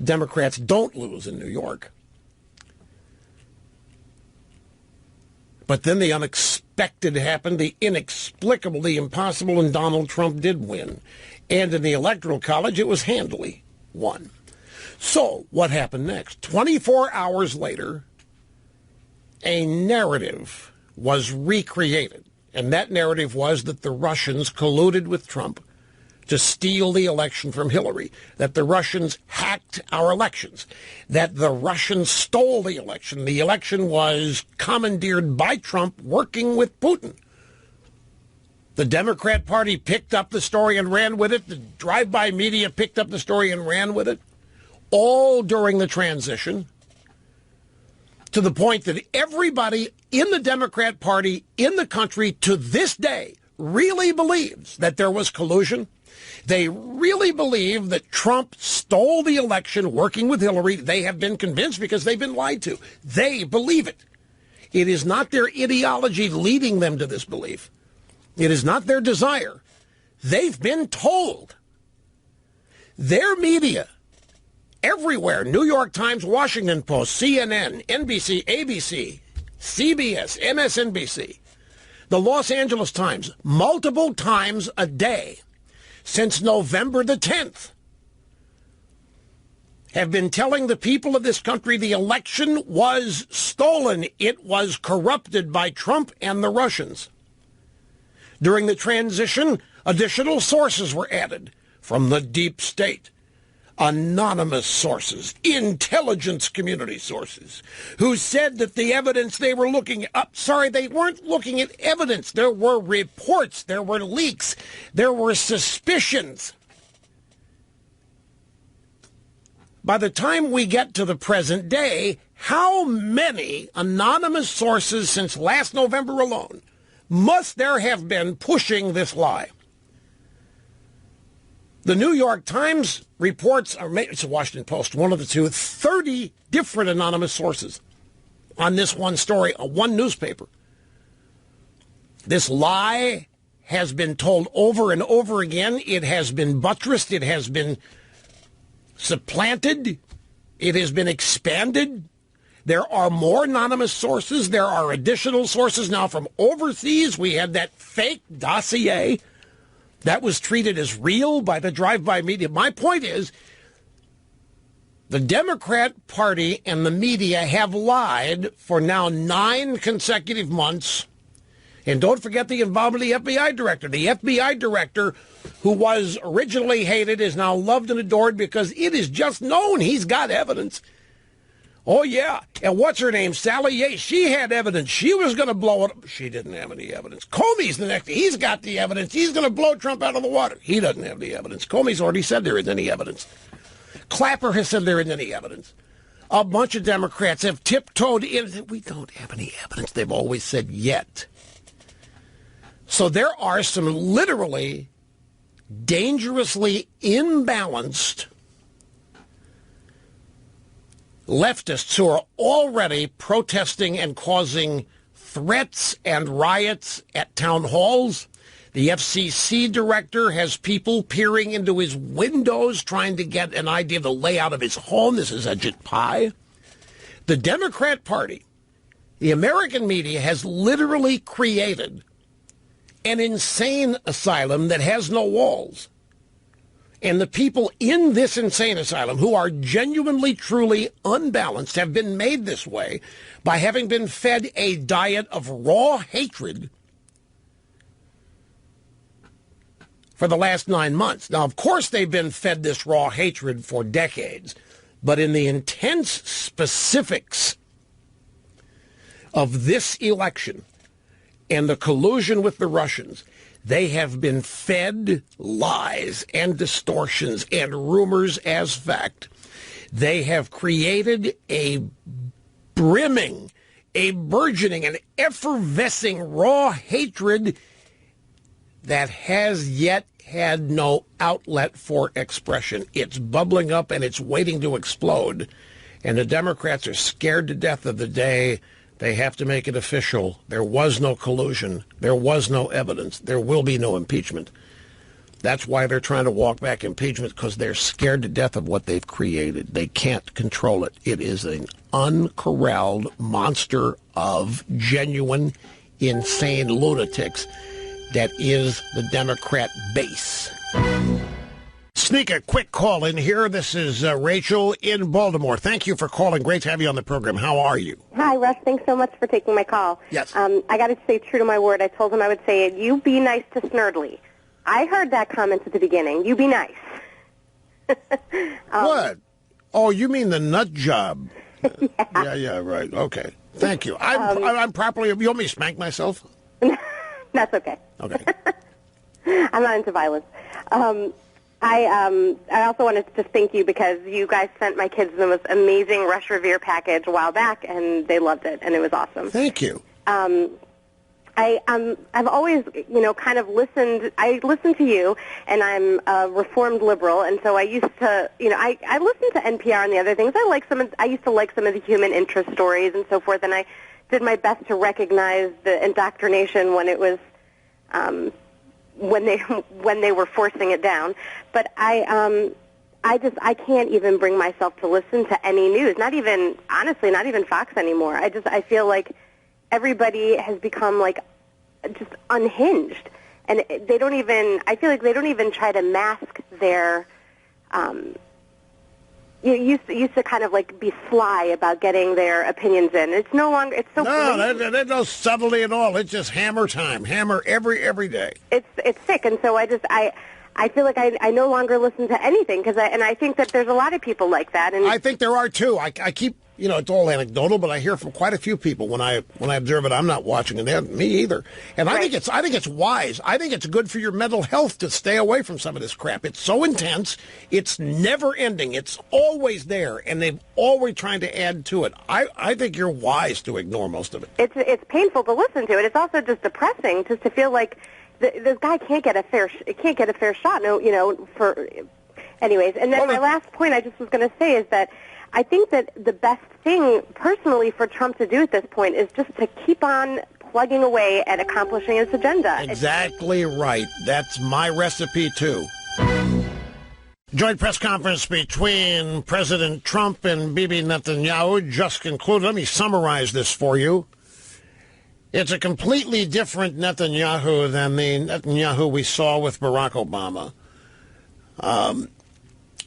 Democrats don't lose in New York. But then the unexpected happened, the inexplicable, the impossible, and Donald Trump did win. And in the Electoral College, it was handily won. So what happened next? 24 hours later, a narrative was recreated. And that narrative was that the Russians colluded with Trump to steal the election from Hillary, that the Russians hacked our elections, that the Russians stole the election. The election was commandeered by Trump working with Putin. The Democrat Party picked up the story and ran with it. The drive-by media picked up the story and ran with it, all during the transition, to the point that everybody in the Democrat Party in the country to this day really believes that there was collusion. They really believe that Trump stole the election working with Hillary. They have been convinced because they've been lied to. They believe it. It is not their ideology leading them to this belief. It is not their desire. They've been told. Their media, everywhere, New York Times, Washington Post, CNN, NBC, ABC, CBS, MSNBC, the Los Angeles Times, multiple times a day, since November the 10th, have been telling the people of this country the election was stolen. It was corrupted by Trump and the Russians. During the transition, additional sources were added from the deep state, anonymous sources, intelligence community sources, who said that the evidence they were looking at, they weren't looking at evidence. There were reports, there were leaks, there were suspicions. By the time we get to the present day, how many anonymous sources since last November alone must there have been pushing this lie? The New York Times reports, or maybe it's the Washington Post, one of the two, 30 different anonymous sources on this one story, one newspaper. This lie has been told over and over again. It has been buttressed. It has been supplanted. It has been expanded. There are more anonymous sources. There are additional sources now from overseas. We had that fake dossier That was treated as real by the drive-by media. My point is, the Democrat Party and the media have lied for now 9 consecutive months. And don't forget the involvement of the FBI director. The FBI director, who was originally hated, is now loved and adored because it is just known he's got evidence. Oh, yeah. And what's her name? Sally Yates. She had evidence. She was going to blow it up. She didn't have any evidence. Comey's the next. He's got the evidence. He's going to blow Trump out of the water. He doesn't have the evidence. Comey's already said there isn't any evidence. Clapper has said there isn't any evidence. A bunch of Democrats have tiptoed in. We don't have any evidence. They've always said yet. So there are some literally dangerously imbalanced leftists who are already protesting and causing threats and riots at town halls. The FCC director has people peering into his windows trying to get an idea of the layout of his home. This is Ajit Pai. The Democrat Party, the American media, has literally created an insane asylum that has no walls. And the people in this insane asylum, who are genuinely, truly unbalanced, have been made this way by having been fed a diet of raw hatred for the last 9 months. Now, of course, they've been fed this raw hatred for decades, but in the intense specifics of this election and the collusion with the Russians, they have been fed lies and distortions and rumors as fact. They have created a brimming, a burgeoning, an effervescing raw hatred that has yet had no outlet for expression. It's bubbling up and it's waiting to explode. And the Democrats are scared to death of the day they have to make it official. There was no collusion. There was no evidence. There will be no impeachment. That's why they're trying to walk back impeachment, because they're scared to death of what they've created. They can't control it. It is an uncorralled monster of genuine, insane lunatics that is the Democrat base. Sneak a quick call in here. This is Rachel in Baltimore. Thank you for calling. Great to have you on the program. How are you? Hi, Russ. Thanks so much for taking my call. Yes. I got to stay true to my word. I told him I would say it. You be nice to Snerdley. I heard that comment at the beginning. You be nice. What? Oh, you mean the nut job? Yeah, right. Okay. Thank you. I'm properly... You want me to spank myself? That's okay. Okay. I'm not into violence. I also wanted to just thank you because you guys sent my kids the most amazing Rush Revere package a while back, and they loved it, and it was awesome. Thank you. I've always, kind of listened. I listen to you, and I'm a reformed liberal, and so I used to, I listened to NPR and the other things. I used to like some of the human interest stories and so forth, and I did my best to recognize the indoctrination when it was, when they were forcing it down. But I can't even bring myself to listen to any news. Not even Fox anymore. I feel like everybody has become just unhinged, and I feel like they don't even try to mask their, used to kind of be sly about getting their opinions in. It's no longer, it's so there's no subtlety at all. It's just hammer time. Hammer every day. It's sick, and so I feel like I no longer listen to anything, and I think that there's a lot of people like that. And I think there are too. I keep, it's all anecdotal, but I hear from quite a few people when I observe it. I'm not watching it, me either. And I think it's wise. I think it's good for your mental health to stay away from some of this crap. It's so intense. It's never ending. It's always there, and they're always trying to add to it. I think you're wise to ignore most of it. It's painful to listen to it. It's also just depressing just to feel like this guy can't get a fair shot. Anyways. And then my last point I just was going to say is that I think that the best thing personally for Trump to do at this point is just to keep on plugging away at accomplishing his agenda. Exactly right. That's my recipe too. Joint press conference between President Trump and Bibi Netanyahu just concluded. Let me summarize this for you. It's a completely different Netanyahu than the Netanyahu we saw with Barack Obama.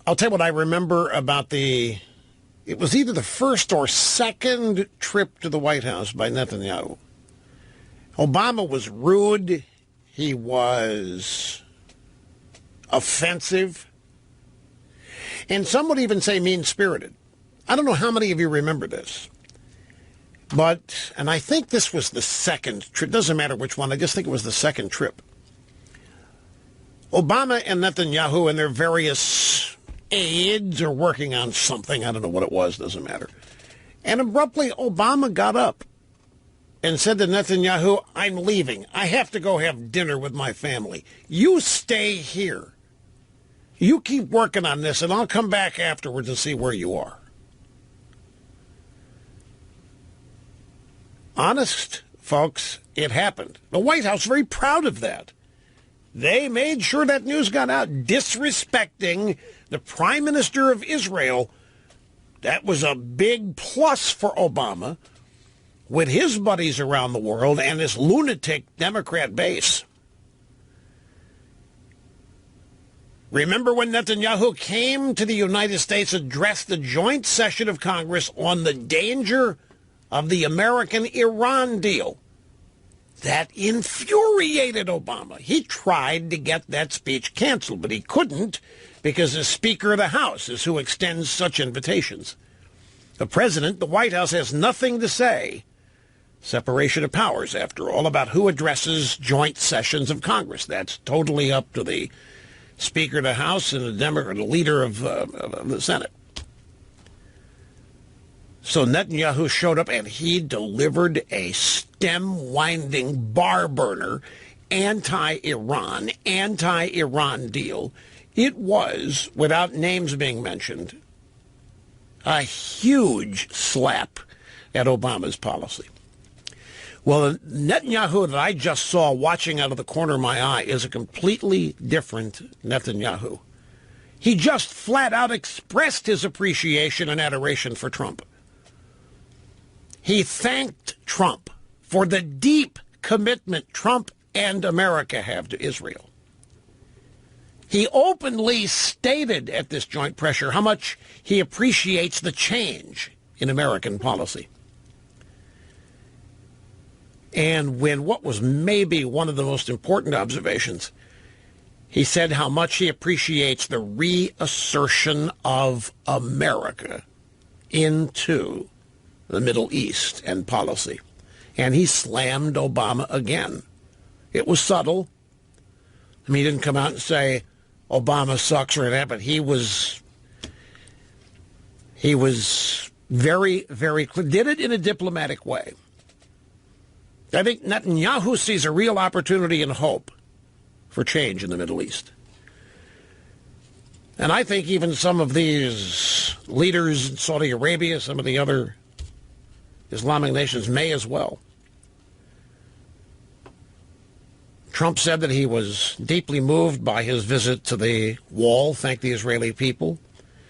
I'll tell you what I remember about it was either the first or second trip to the White House by Netanyahu. Obama was rude. He was offensive. And some would even say mean-spirited. I don't know how many of you remember this. And I think this was the second trip. Doesn't matter which one. I just think it was the second trip. Obama and Netanyahu and their various aides are working on something. I don't know what it was. Doesn't matter. And abruptly, Obama got up and said to Netanyahu, I'm leaving. I have to go have dinner with my family. You stay here. You keep working on this, and I'll come back afterwards and see where you are. Honest, folks, it happened. The White House very proud of that. They made sure that news got out, disrespecting the Prime Minister of Israel. That was a big plus for Obama with his buddies around the world and this lunatic Democrat base. Remember when Netanyahu came to the United States, addressed the joint session of Congress on the danger of the American-Iran deal? That infuriated Obama. He tried to get that speech canceled, but he couldn't because the Speaker of the House is who extends such invitations. The President, the White House, has nothing to say. Separation of powers, after all, about who addresses joint sessions of Congress. That's totally up to the Speaker of the House and the leader of the Senate. So Netanyahu showed up and he delivered a stem-winding, bar-burner, anti-Iran deal. It was, without names being mentioned, a huge slap at Obama's policy. Well, the Netanyahu that I just saw watching out of the corner of my eye is a completely different Netanyahu. He just flat out expressed his appreciation and adoration for Trump. He thanked Trump for the deep commitment Trump and America have to Israel. He openly stated at this joint pressure how much he appreciates the change in American policy. And when what was maybe one of the most important observations, he said how much he appreciates the reassertion of America into the Middle East and policy. And he slammed Obama again. It was subtle. I mean, he didn't come out and say Obama sucks or that, but he was very, very clear. Did it in a diplomatic way. I think Netanyahu sees a real opportunity and hope for change in the Middle East. And I think even some of these leaders in Saudi Arabia, some of the other Islamic nations may as well. Trump said that he was deeply moved by his visit to the wall, thanked the Israeli people,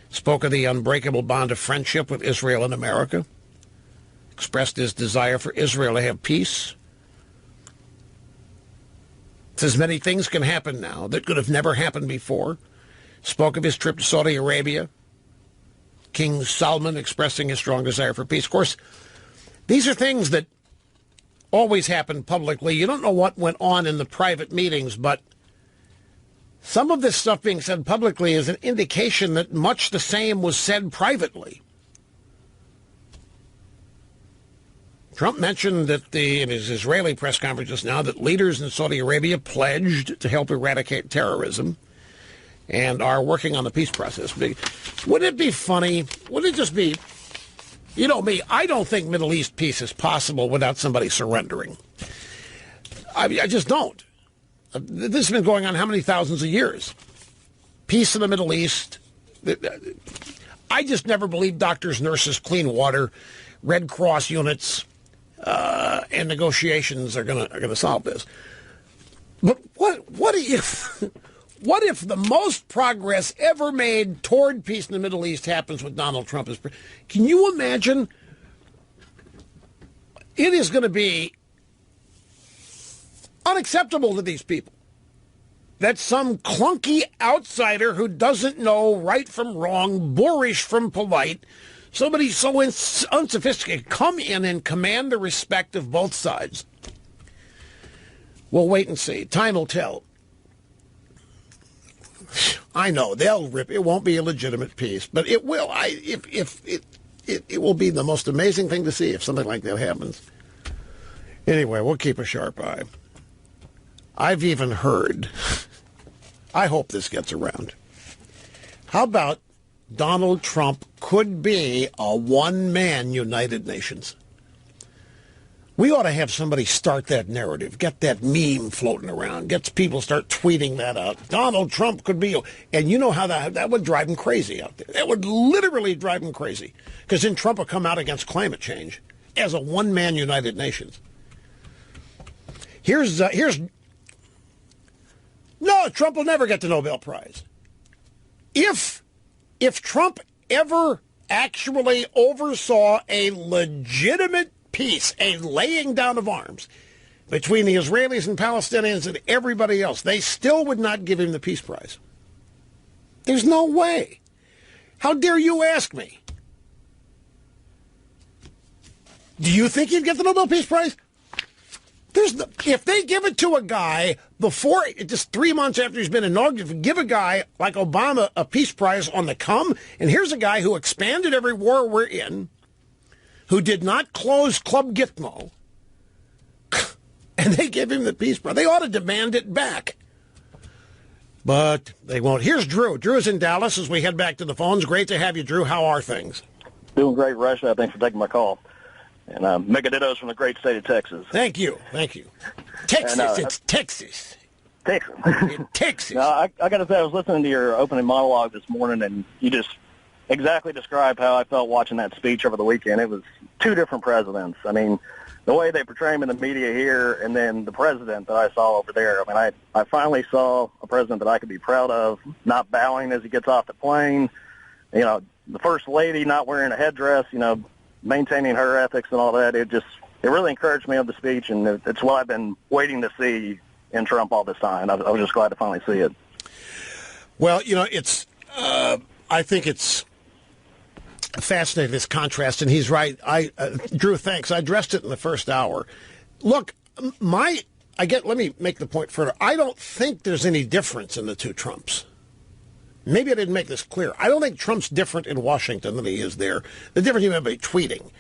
spoke of the unbreakable bond of friendship with Israel and America, expressed his desire for Israel to have peace. Says many things can happen now that could have never happened before. Spoke of his trip to Saudi Arabia. King Salman expressing his strong desire for peace. Of course, these are things that always happen publicly. You don't know what went on in the private meetings, but some of this stuff being said publicly is an indication that much the same was said privately. Trump mentioned that in his Israeli press conference just now that leaders in Saudi Arabia pledged to help eradicate terrorism and are working on the peace process. Wouldn't it be funny? Wouldn't it just be, you know me, I don't think Middle East peace is possible without somebody surrendering. I just don't. This has been going on how many thousands of years? Peace in the Middle East. I just never believed doctors, nurses, clean water, Red Cross units, and negotiations are gonna solve this. But what if the most progress ever made toward peace in the Middle East happens with Donald Trump as president? Can you imagine? It is going to be Unacceptable to these people. That some clunky outsider who doesn't know right from wrong, boorish from polite, somebody so unsophisticated, come in and command the respect of both sides. We'll wait and see. Time will tell. I know they'll rip. It won't be a legitimate peace, but it will. It will be the most amazing thing to see if something like that happens. Anyway, we'll keep a sharp eye. I've even heard. I hope this gets around. How about Donald Trump could be a one-man United Nations? We ought to have somebody start that narrative, get that meme floating around, get people start tweeting that out. Donald Trump could be, and you know how that would drive him crazy out there. That would literally drive him crazy, because then Trump will come out against climate change as a one-man United Nations. No, Trump will never get the Nobel Prize. If Trump ever actually oversaw a legitimate peace, a laying down of arms between the Israelis and Palestinians and everybody else, they still would not give him the Peace Prize. There's no way. How dare you ask me? Do you think he'd get the Nobel Peace Prize? If they give it to a guy before, just 3 months after he's been inaugurated, give a guy like Obama a Peace Prize on the come, and here's a guy who expanded every war we're in, who did not close Club Gitmo, and they give him the Peace Prize. They ought to demand it back. But they won't. Here's Drew. Drew's in Dallas as we head back to the phones. Great to have you, Drew. How are things? Doing great, Russia. Thanks for taking my call. And mega dittos from the great state of Texas. Thank you. Thank you. Texas. And, it's Texas. Texas. Texas. Now, I got to say, I was listening to your opening monologue this morning, and you just exactly described how I felt watching that speech over the weekend. It was two different presidents. I mean, the way they portray him in the media here and then the president that I saw over there. I mean, I finally saw a president that I could be proud of, not bowing as he gets off the plane. You know, the first lady not wearing a headdress, you know, maintaining her ethics and all that. It really encouraged me of the speech, and it's what I've been waiting to see in Trump all this time. I was just glad to finally see it. Well, you know, it's I think it's fascinating, this contrast, and he's right. Drew, thanks. I addressed it in the first hour. Look, let me make the point further. I don't think there's any difference in the two Trumps. Maybe I didn't make this clear. I don't think Trump's different in Washington than he is there. The difference you have by tweeting.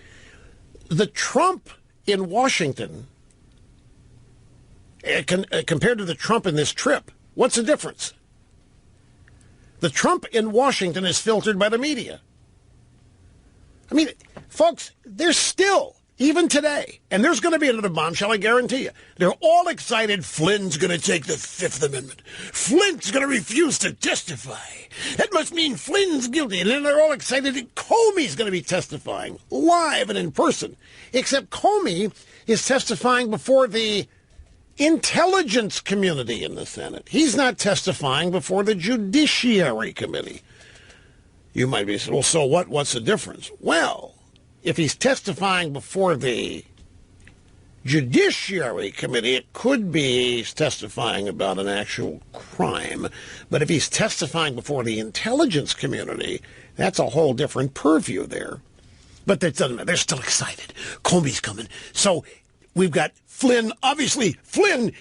The Trump in Washington, compared to the Trump in this trip, what's the difference? The Trump in Washington is filtered by the media. I mean, folks, there's still, even today, and there's going to be another bombshell, I guarantee you. They're all excited Flynn's going to take the Fifth Amendment. Flynn's going to refuse to testify. That must mean Flynn's guilty. And then they're all excited that Comey's going to be testifying live and in person. Except Comey is testifying before the intelligence community in the Senate. He's not testifying before the Judiciary Committee. You might be saying, well, so what? What's the difference? Well, if he's testifying before the Judiciary Committee, it could be he's testifying about an actual crime. But if he's testifying before the intelligence community, that's a whole different purview there. But that doesn't matter. They're still excited. Comey's coming. So we've got Flynn. Obviously, Flynn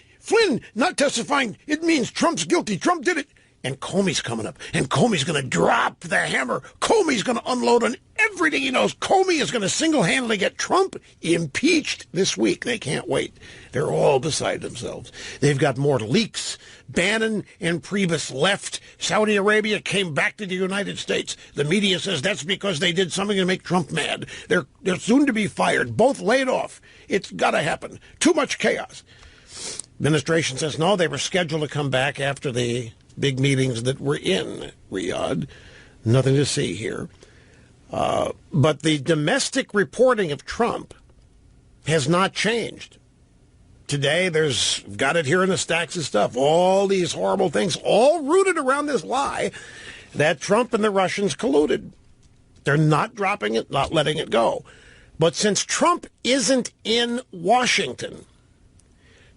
not testifying. It means Trump's guilty. Trump did it. And Comey's coming up, and Comey's going to drop the hammer. Comey's going to unload on everything he knows. Comey is going to single-handedly get Trump impeached this week. They can't wait. They're all beside themselves. They've got more leaks. Bannon and Priebus left. Saudi Arabia came back to the United States. The media says that's because they did something to make Trump mad. They're soon to be fired. Both laid off. It's got to happen. Too much chaos. Administration says no, they were scheduled to come back after the big meetings that were in Riyadh. Nothing to see here. But the domestic reporting of Trump has not changed. Today, got it here in the stacks of stuff. All these horrible things, all rooted around this lie that Trump and the Russians colluded. They're not dropping it, not letting it go. But since Trump isn't in Washington,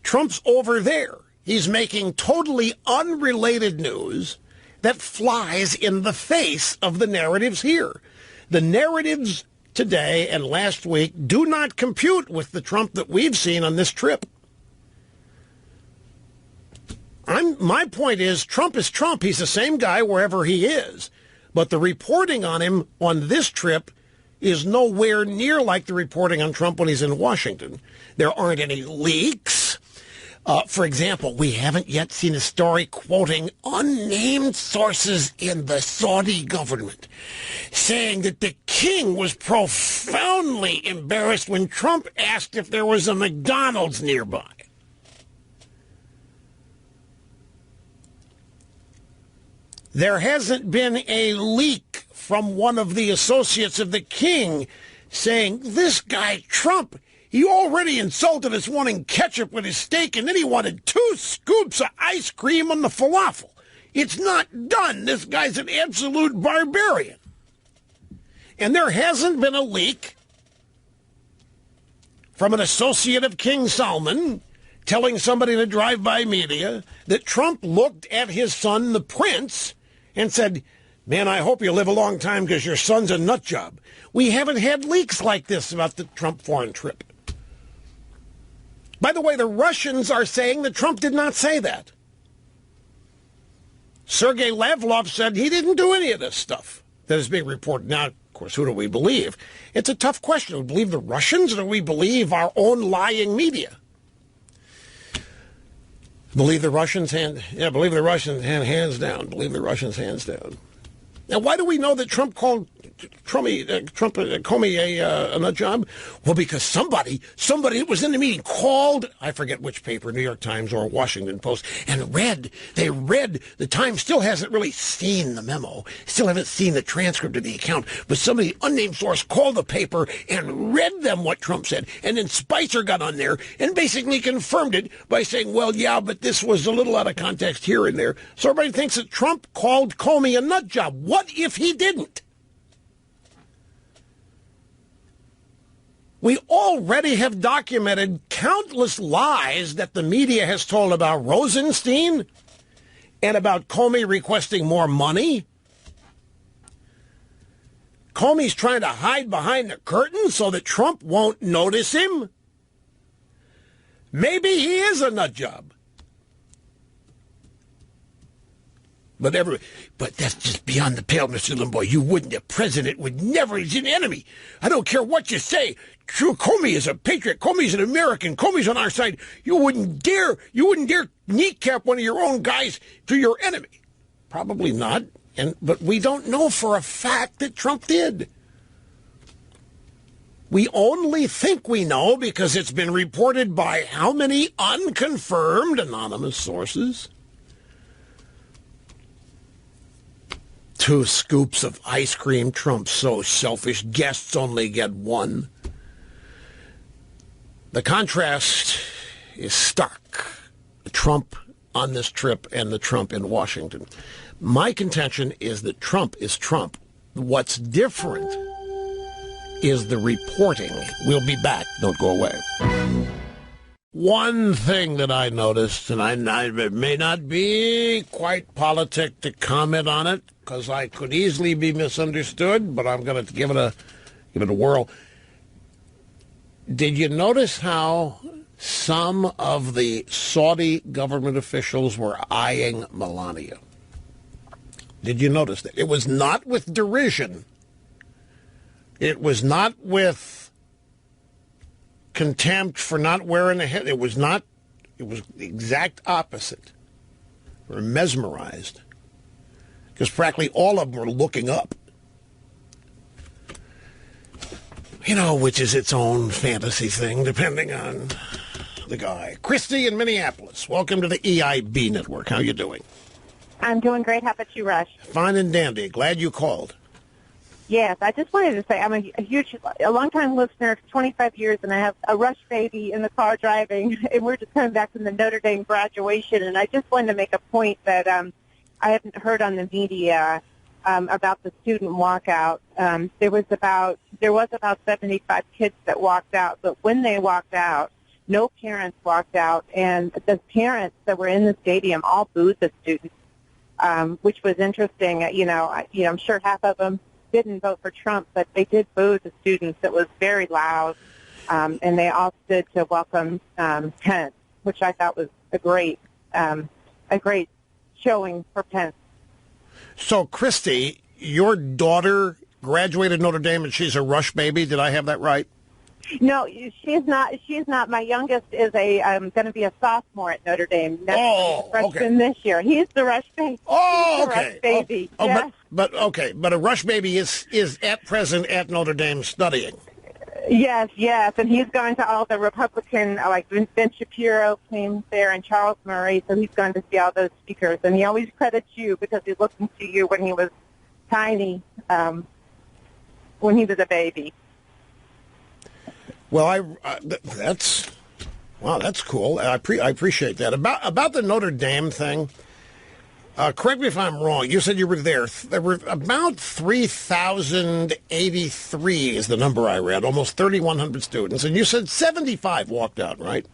Trump's over there. He's making totally unrelated news that flies in the face of the narratives here. The narratives today and last week do not compute with the Trump that we've seen on this trip. My point is, Trump is Trump. He's the same guy wherever he is. But the reporting on him on this trip is nowhere near like the reporting on Trump when he's in Washington. There aren't any leaks. For example, we haven't yet seen a story quoting unnamed sources in the Saudi government saying that the king was profoundly embarrassed when Trump asked if there was a McDonald's nearby. There hasn't been a leak from one of the associates of the king saying, this guy Trump, he already insulted us wanting ketchup with his steak, and then he wanted 2 scoops of ice cream on the falafel. It's not done. This guy's an absolute barbarian. And there hasn't been a leak from an associate of King Salman telling somebody in a drive-by media that Trump looked at his son, the prince, and said, man, I hope you live a long time because your son's a nut job. We haven't had leaks like this about the Trump foreign trip. By the way, the Russians are saying that Trump did not say that. Sergei Lavrov said he didn't do any of this stuff that is being reported. Now, of course, who do we believe? It's a tough question. Do we believe the Russians or do we believe our own lying media? Believe the Russians believe the Russians hands down. Believe the Russians hands down. Now, why do we know that Trump called Comey a nut job? Well, because somebody that was in the meeting called, I forget which paper, New York Times or Washington Post, and they read, the Times still hasn't really seen the memo, still haven't seen the transcript of the account, but somebody, unnamed source, called the paper and read them what Trump said, and then Spicer got on there and basically confirmed it by saying, well, yeah, but this was a little out of context here and there. So everybody thinks that Trump called Comey a nut job. What if he didn't? We already have documented countless lies that the media has told about Rosenstein and about Comey requesting more money. Comey's trying to hide behind the curtain so that Trump won't notice him. Maybe he is a nut job. But that's just beyond the pale, Mr. Limbaugh. The president would never, he's an enemy. I don't care what you say. True, Comey is a patriot. Comey's an American. Comey's on our side. You wouldn't dare kneecap one of your own guys to your enemy. Probably not. But we don't know for a fact that Trump did. We only think we know because it's been reported by how many unconfirmed anonymous sources? 2 scoops of ice cream. Trump's so selfish. Guests only get 1. The contrast is stark. Trump on this trip and the Trump in Washington. My contention is that Trump is Trump. What's different is the reporting. We'll be back. Don't go away. One thing that I noticed, and it may not be quite politic to comment on it, because I could easily be misunderstood, but I'm going to give it a whirl. Did you notice how some of the Saudi government officials were eyeing Melania? Did you notice that? It was not with derision. It was not with contempt for not wearing a head. It was not. It was the exact opposite. They were mesmerized. Because practically all of them were looking up. Which is its own fantasy thing, depending on the guy. Christy in Minneapolis, welcome to the EIB network. How you doing? I'm doing great. How about you, Rush? Fine and dandy. Glad you called. Yes, I just wanted to say I'm a long-time listener for 25 years, and I have a Rush baby in the car driving, and we're just coming back from the Notre Dame graduation, and I just wanted to make a point that I haven't heard on the media about the student walkout. There was about 75 kids that walked out, but when they walked out, No parents walked out, and the parents that were in the stadium all booed the students, which was interesting. I'm sure half of them didn't vote for Trump, but they did boo the students. It was very loud, and they all stood to welcome Pence, which I thought was a great showing for Pence. So, Christy, your daughter graduated Notre Dame, and she's a Rush baby. Did I have that right? No, she's not. She's not. My youngest is going to be a sophomore at Notre Dame. Oh, freshman this year. He's the Rush baby. Oh, okay. Rush baby. Oh, yes. but a Rush baby is at present at Notre Dame studying. Yes, and he's going to all the Republican, like Ben Shapiro came there and Charles Murray, so he's going to see all those speakers. And he always credits you because he listened to you when he was tiny, when he was a baby. Well, that's cool. I appreciate that. About the Notre Dame thing, correct me if I'm wrong. You said you were there. There were about 3,083 is the number I read, almost 3,100 students. And you said 75 walked out, right?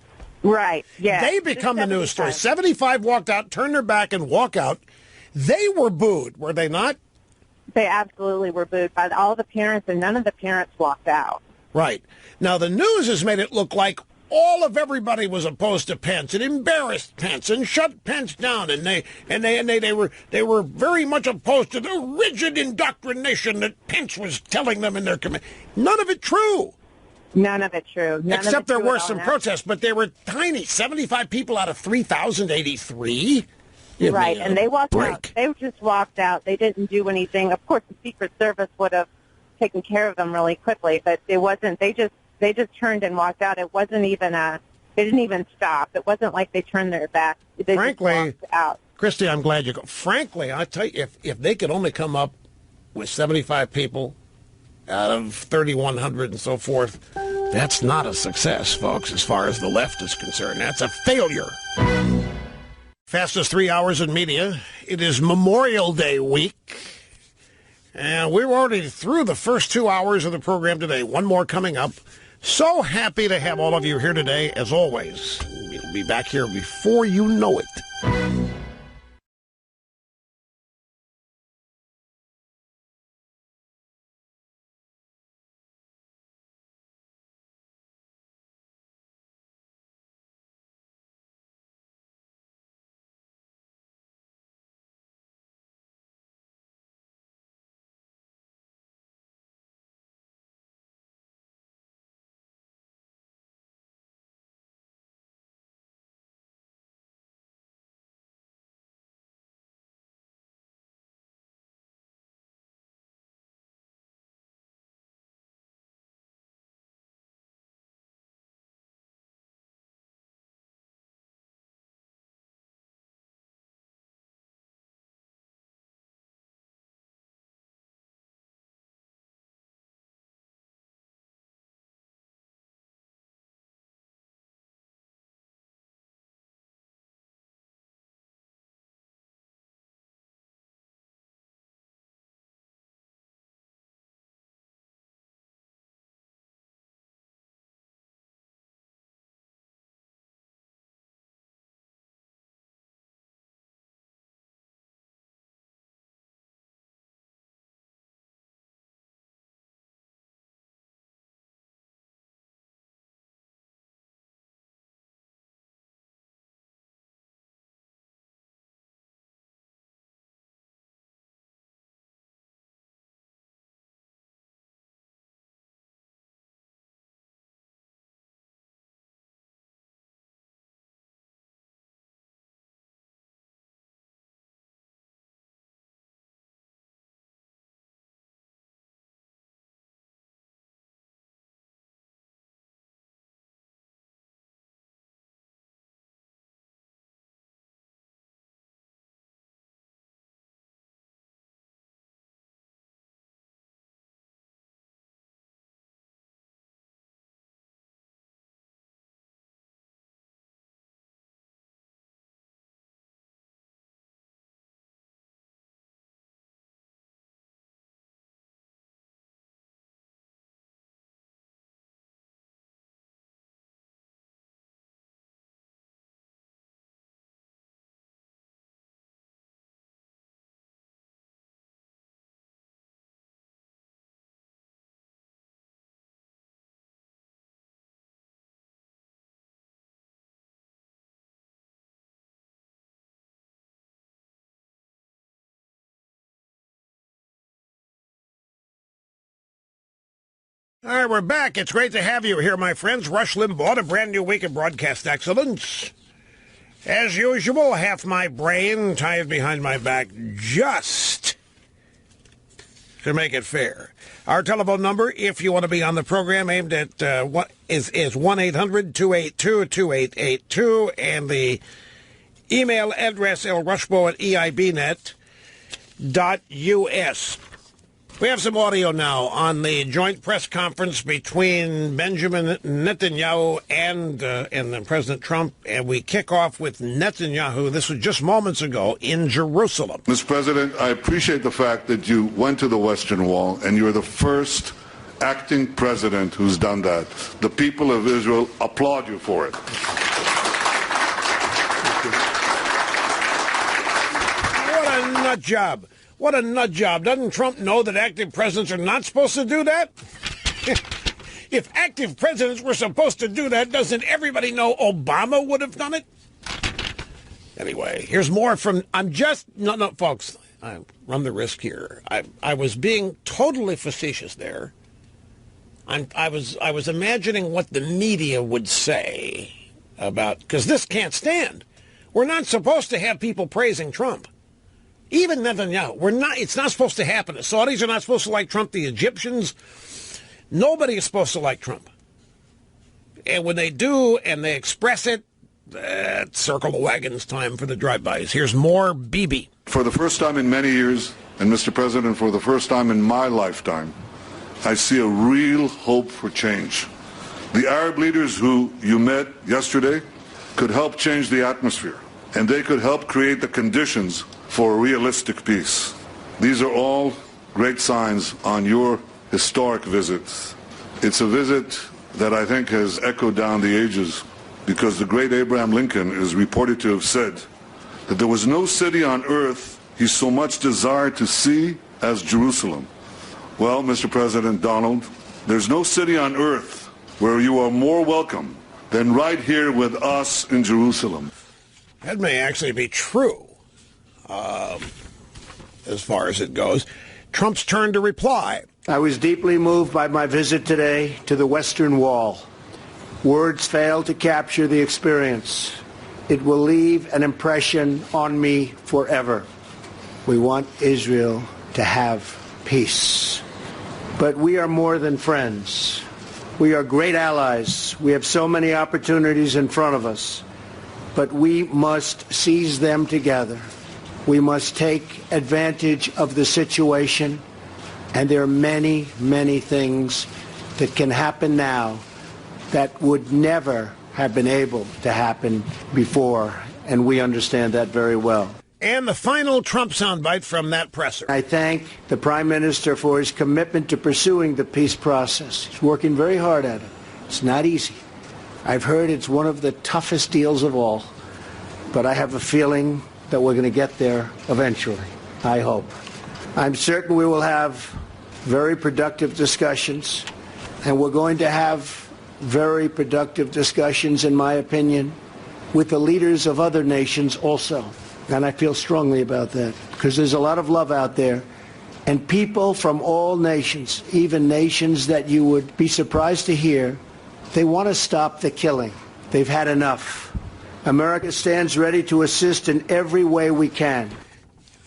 Right, yeah. They become the news story. 75 walked out, turned their back, and walk out. They were booed, were they not? They absolutely were booed by all the parents, and none of the parents walked out. Right. Now, the news has made it look like all of everybody was opposed to Pence and embarrassed Pence and shut Pence down, and they were very much opposed to the rigid indoctrination that Pence was telling them in their committee. None of it true. None of it true. Except there were some protests, but they were tiny. 75 people out of 3,083. Right, and they walked out. They just walked out. They didn't do anything. Of course, the Secret Service would have taken care of them really quickly, but it wasn't. They just turned and walked out. It wasn't even they didn't even stop. It wasn't like they turned their back. They Frankly, just walked out. Christy, I'm glad you go. Frankly, I tell you, if they could only come up with 75 people out of 3,100 and so forth, that's not a success, folks, as far as the left is concerned. That's a failure. Fastest 3 hours in media. It is Memorial Day week. And we're already through the first 2 hours of the program today. One more coming up. So happy to have all of you here today, as always. We'll be back here before you know it. All right, we're back. It's great to have you here, my friends. Rush Limbaugh, a brand new week of broadcast excellence. As usual, half my brain tied behind my back just to make it fair. Our telephone number, if you want to be on the program, aimed at is 1-800-282-2882, and the email address lrushbo@eibnet.us. We have some audio now on the joint press conference between Benjamin Netanyahu and President Trump, and we kick off with Netanyahu. This was just moments ago in Jerusalem. Mr. President, I appreciate the fact that you went to the Western Wall, and you're the first acting president who's done that. The people of Israel applaud you for it. What a nut job. What a nut job. Doesn't Trump know that active presidents are not supposed to do that? If active presidents were supposed to do that, doesn't everybody know Obama would have done it? Anyway, here's more from... No, folks, I run the risk here. I was being totally facetious there. I was imagining what the media would say about... Because this can't stand. We're not supposed to have people praising Trump. Even Netanyahu, it's not supposed to happen. The Saudis are not supposed to like Trump. The Egyptians, nobody is supposed to like Trump. And when they do and they express it, circle the wagons time for the drive-bys. Here's more Bibi. For the first time in many years, and Mr. President, for the first time in my lifetime, I see a real hope for change. The Arab leaders who you met yesterday could help change the atmosphere, and they could help create the conditions for a realistic peace. These are all great signs on your historic visit. It's a visit that I think has echoed down the ages, because the great Abraham Lincoln is reported to have said that there was no city on earth he so much desired to see as Jerusalem. Well, Mr. President Donald, there's no city on earth where you are more welcome than right here with us in Jerusalem. That may actually be true. As far as it goes. Trump's turn to reply. I was deeply moved by my visit today to the Western Wall. Words fail to capture the experience. It will leave an impression on me forever. We want Israel to have peace. But we are more than friends. We are great allies. We have so many opportunities in front of us. But we must seize them together. We must take advantage of the situation, and there are many, many things that can happen now that would never have been able to happen before, and we understand that very well. And the final Trump soundbite from that presser. I thank the Prime Minister for his commitment to pursuing the peace process. He's working very hard at it. It's not easy. I've heard it's one of the toughest deals of all, but I have a feeling that we're going to get there eventually, I hope. I'm certain we will have very productive discussions, and we're going to have very productive discussions, in my opinion, with the leaders of other nations also. And I feel strongly about that, because there's a lot of love out there, and people from all nations, even nations that you would be surprised to hear, they want to stop the killing. They've had enough. America stands ready to assist in every way we can.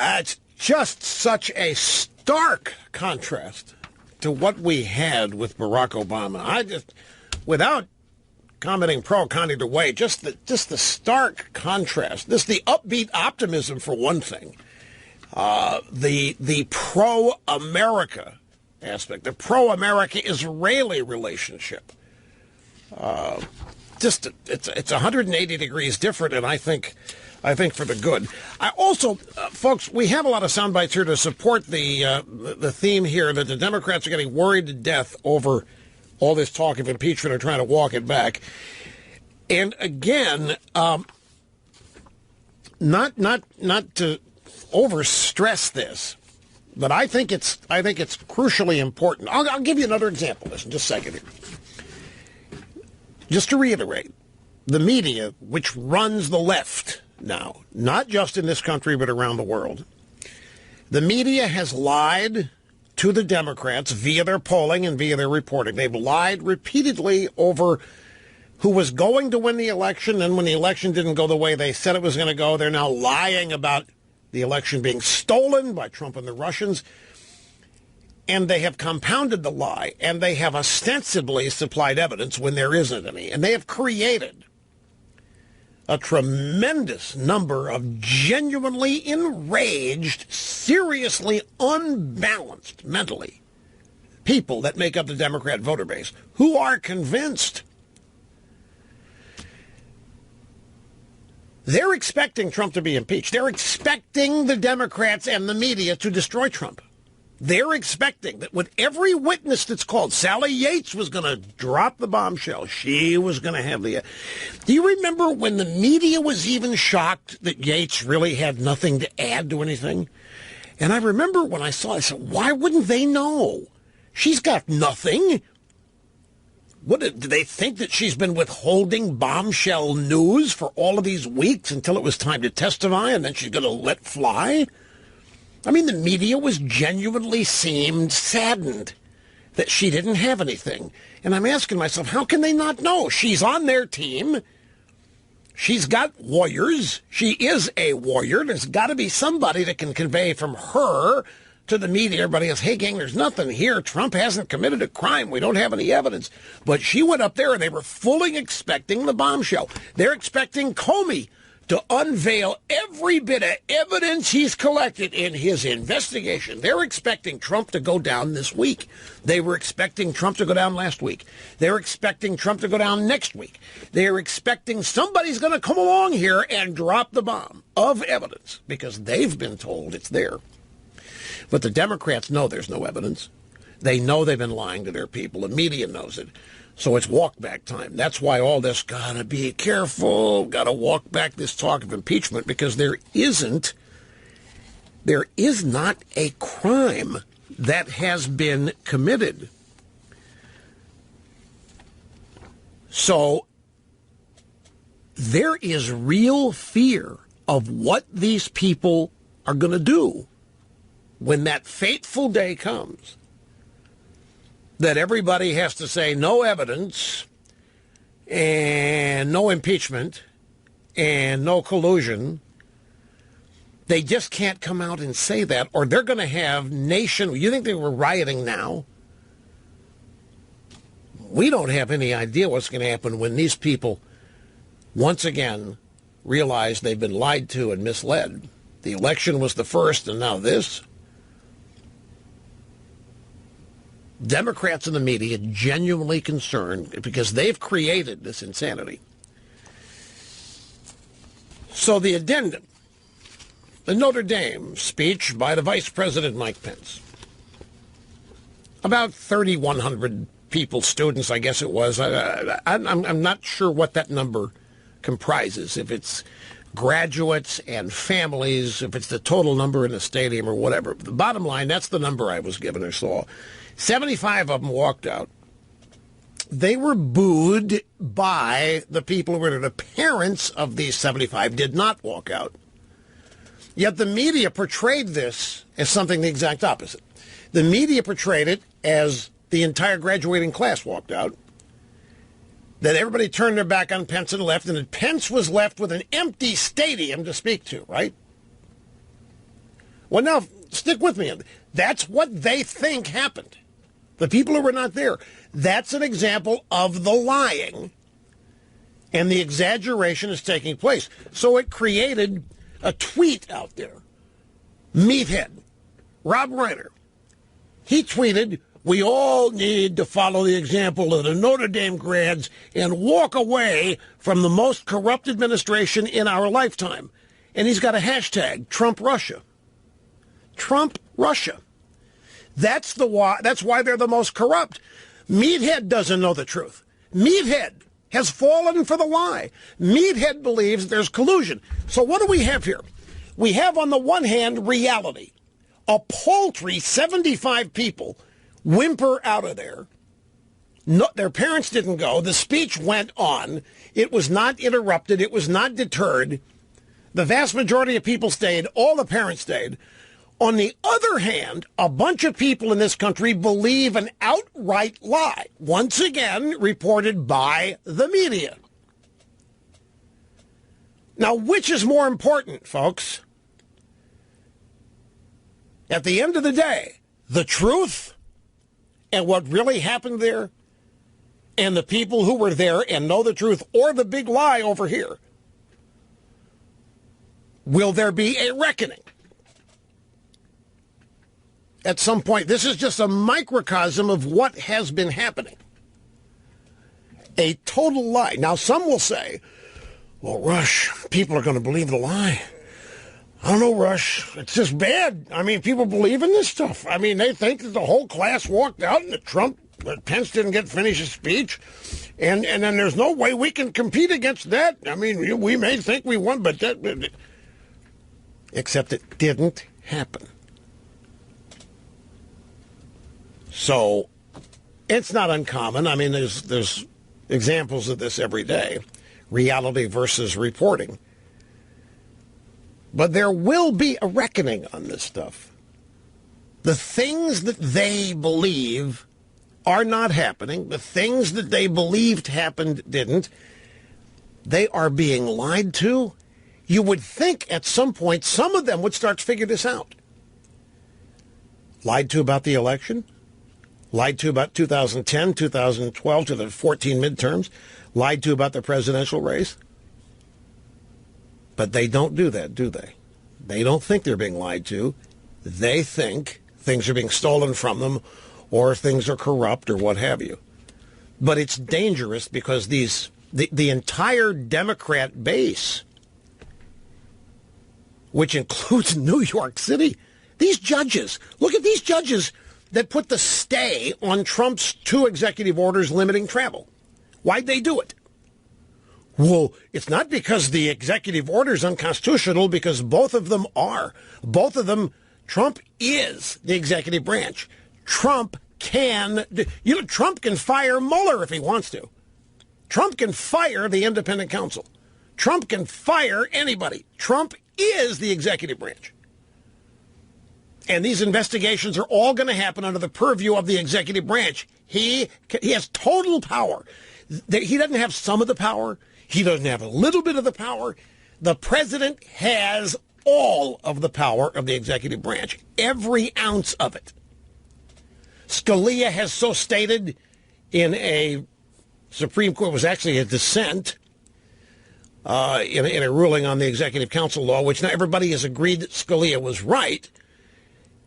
It's just such a stark contrast to what we had with Barack Obama. Without commenting pro, con either way, just the stark contrast. The upbeat optimism for one thing. The pro-America aspect, the pro-America Israeli relationship. It's 180 degrees different, and I think for the good. I also, folks, we have a lot of sound bites here to support the theme here that the Democrats are getting worried to death over all this talk of impeachment or trying to walk it back. And again, not to overstress this, but I think it's crucially important. I'll give you another example. Listen, just a second here. Just to reiterate, the media, which runs the left now, not just in this country but around the world, the media has lied to the Democrats via their polling and via their reporting. They've lied repeatedly over who was going to win the election, and when the election didn't go the way they said it was going to go, they're now lying about the election being stolen by Trump and the Russians. And they have compounded the lie, and they have ostensibly supplied evidence when there isn't any. And they have created a tremendous number of genuinely enraged, seriously unbalanced mentally people that make up the Democrat voter base who are convinced. They're expecting Trump to be impeached. They're expecting the Democrats and the media to destroy Trump. They're expecting that with every witness that's called, Sally Yates was going to drop the bombshell. She was going to have the... Do you remember when the media was even shocked that Yates really had nothing to add to anything? And I remember when I saw it, I said, why wouldn't they know? She's got nothing. What, do they think that she's been withholding bombshell news for all of these weeks until it was time to testify and then she's going to let fly? I mean, the media was genuinely seemed saddened that she didn't have anything. And I'm asking myself, how can they not know? She's on their team. She's got warriors. She is a warrior. There's got to be somebody that can convey from her to the media. Everybody else, hey, gang, there's nothing here. Trump hasn't committed a crime. We don't have any evidence. But she went up there, and they were fully expecting the bombshell. They're expecting Comey to unveil every bit of evidence he's collected in his investigation. They're expecting Trump to go down this week. They were expecting Trump to go down last week. They're expecting Trump to go down next week. They're expecting somebody's going to come along here and drop the bomb of evidence because they've been told it's there. But the Democrats know there's no evidence. They know they've been lying to their people. The media knows it. So it's walk back time. That's why all this, gotta be careful, gotta walk back this talk of impeachment, because there is not a crime that has been committed. So there is real fear of what these people are going to do when that fateful day comes. That everybody has to say no evidence and no impeachment and no collusion. They just can't come out and say that, or they're going to have you think they were rioting now? We don't have any idea what's going to happen when these people once again realize they've been lied to and misled. The election was the first, and now this. Democrats and the media genuinely concerned because they've created this insanity. So the addendum, the Notre Dame speech by the Vice President Mike Pence. About 3,100 people, students, I guess it was. I'm not sure what that number comprises, if it's graduates and families, if it's the total number in the stadium or whatever. The bottom line, that's the number I was given or saw. 75 of them walked out. They were booed by the people who were there. The parents of these 75 did not walk out. Yet the media portrayed this as something the exact opposite. The media portrayed it as the entire graduating class walked out, that everybody turned their back on Pence and left, and that Pence was left with an empty stadium to speak to, right? Well, now, stick with me. That's what they think happened. The people who were not there. That's an example of the lying, and the exaggeration is taking place. So it created a tweet out there. Meathead, Rob Reiner, he tweeted, "We all need to follow the example of the Notre Dame grads and walk away from the most corrupt administration in our lifetime." And he's got a hashtag, Trump Russia. Trump Russia. That's why they're the most corrupt. Meathead doesn't know the truth. Meathead has fallen for the lie. Meathead believes there's collusion. So what do we have here? We have, on the one hand, reality. A paltry 75 people whimper out of there. No, their parents didn't go. The speech went on. It was not interrupted. It was not deterred. The vast majority of people stayed. All the parents stayed. On the other hand, a bunch of people in this country believe an outright lie, once again reported by the media. Now, which is more important, folks? At the end of the day, the truth and what really happened there, and the people who were there and know the truth, or the big lie over here? Will there be a reckoning? At some point, this is just a microcosm of what has been happening. A total lie. Now, some will say, well, Rush, people are going to believe the lie. I don't know, Rush. It's just bad. I mean, people believe in this stuff. I mean, they think that the whole class walked out and that Pence didn't get to finish his speech. And then there's no way we can compete against that. I mean, we may think we won, but that... Except it didn't happen. So it's not uncommon. I mean, there's examples of this every day. Reality versus reporting. But there will be a reckoning on this stuff. The things that they believe are not happening. The things that they believed happened didn't. They are being lied to. You would think at some point some of them would start to figure this out. Lied to about the election. Lied to about 2010, 2012, to the 14 midterms. Lied to about the presidential race. But they don't do that, do they? They don't think they're being lied to. They think things are being stolen from them or things are corrupt or what have you. But it's dangerous because the entire Democrat base, which includes New York City, these judges, look at these judges that put the stay on Trump's 2 executive orders limiting travel. Why'd they do it? Well, it's not because the executive order is unconstitutional, because both of them are. Both of them, Trump is the executive branch. Trump can fire Mueller if he wants to. Trump can fire the independent counsel. Trump can fire anybody. Trump is the executive branch. And these investigations are all going to happen under the purview of the executive branch. He has total power. He doesn't have some of the power. He doesn't have a little bit of the power. The president has all of the power of the executive branch, every ounce of it. Scalia has so stated in a Supreme Court, was actually a dissent in a ruling on the executive council law, which not everybody has agreed that Scalia was right.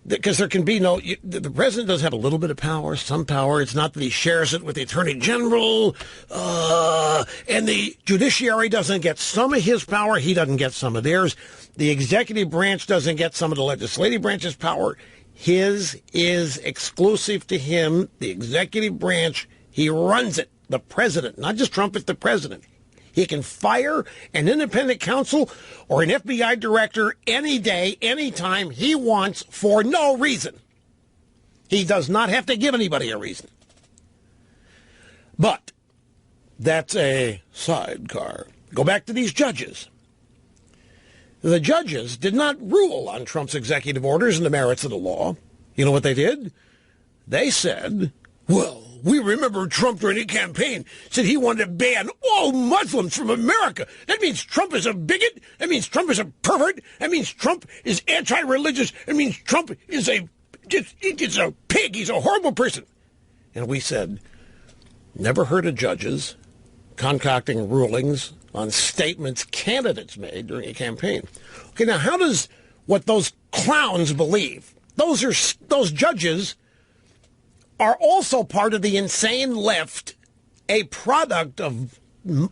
Because there can be the president does have a little bit of power, some power. It's not that he shares it with the attorney general, and the judiciary doesn't get some of his power. He doesn't get some of theirs. The executive branch doesn't get some of the legislative branch's power. His is exclusive to him, the executive branch. He runs it, the president, not just Trump, it's the president. He can fire an independent counsel or an FBI director any day, any time he wants for no reason. He does not have to give anybody a reason. But that's a sidecar. Go back to these judges. The judges did not rule on Trump's executive orders and the merits of the law. You know what they did? They said, well, we remember Trump during the campaign said he wanted to ban all Muslims from America. That means Trump is a bigot. That means Trump is a pervert. That means Trump is anti-religious. That means Trump is a pig. He's a horrible person. And we said, never heard of judges concocting rulings on statements candidates made during a campaign. Okay, now how does what those clowns believe? Those judges are also part of the insane left, a product of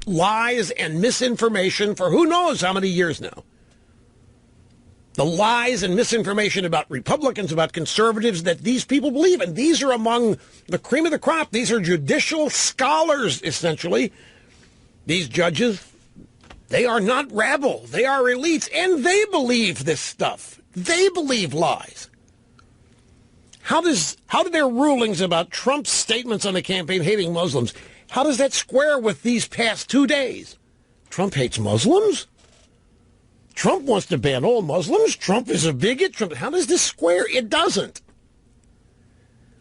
lies and misinformation for who knows how many years now. The lies and misinformation about Republicans, about conservatives that these people believe. And these are among the cream of the crop. These are judicial scholars, essentially. These judges, they are not rabble. They are elites, and they believe this stuff. They believe lies. How do their rulings about Trump's statements on the campaign hating Muslims, how does that square with these past 2 days? Trump hates Muslims? Trump wants to ban all Muslims. Trump is a bigot. Trump, how does this square? It doesn't.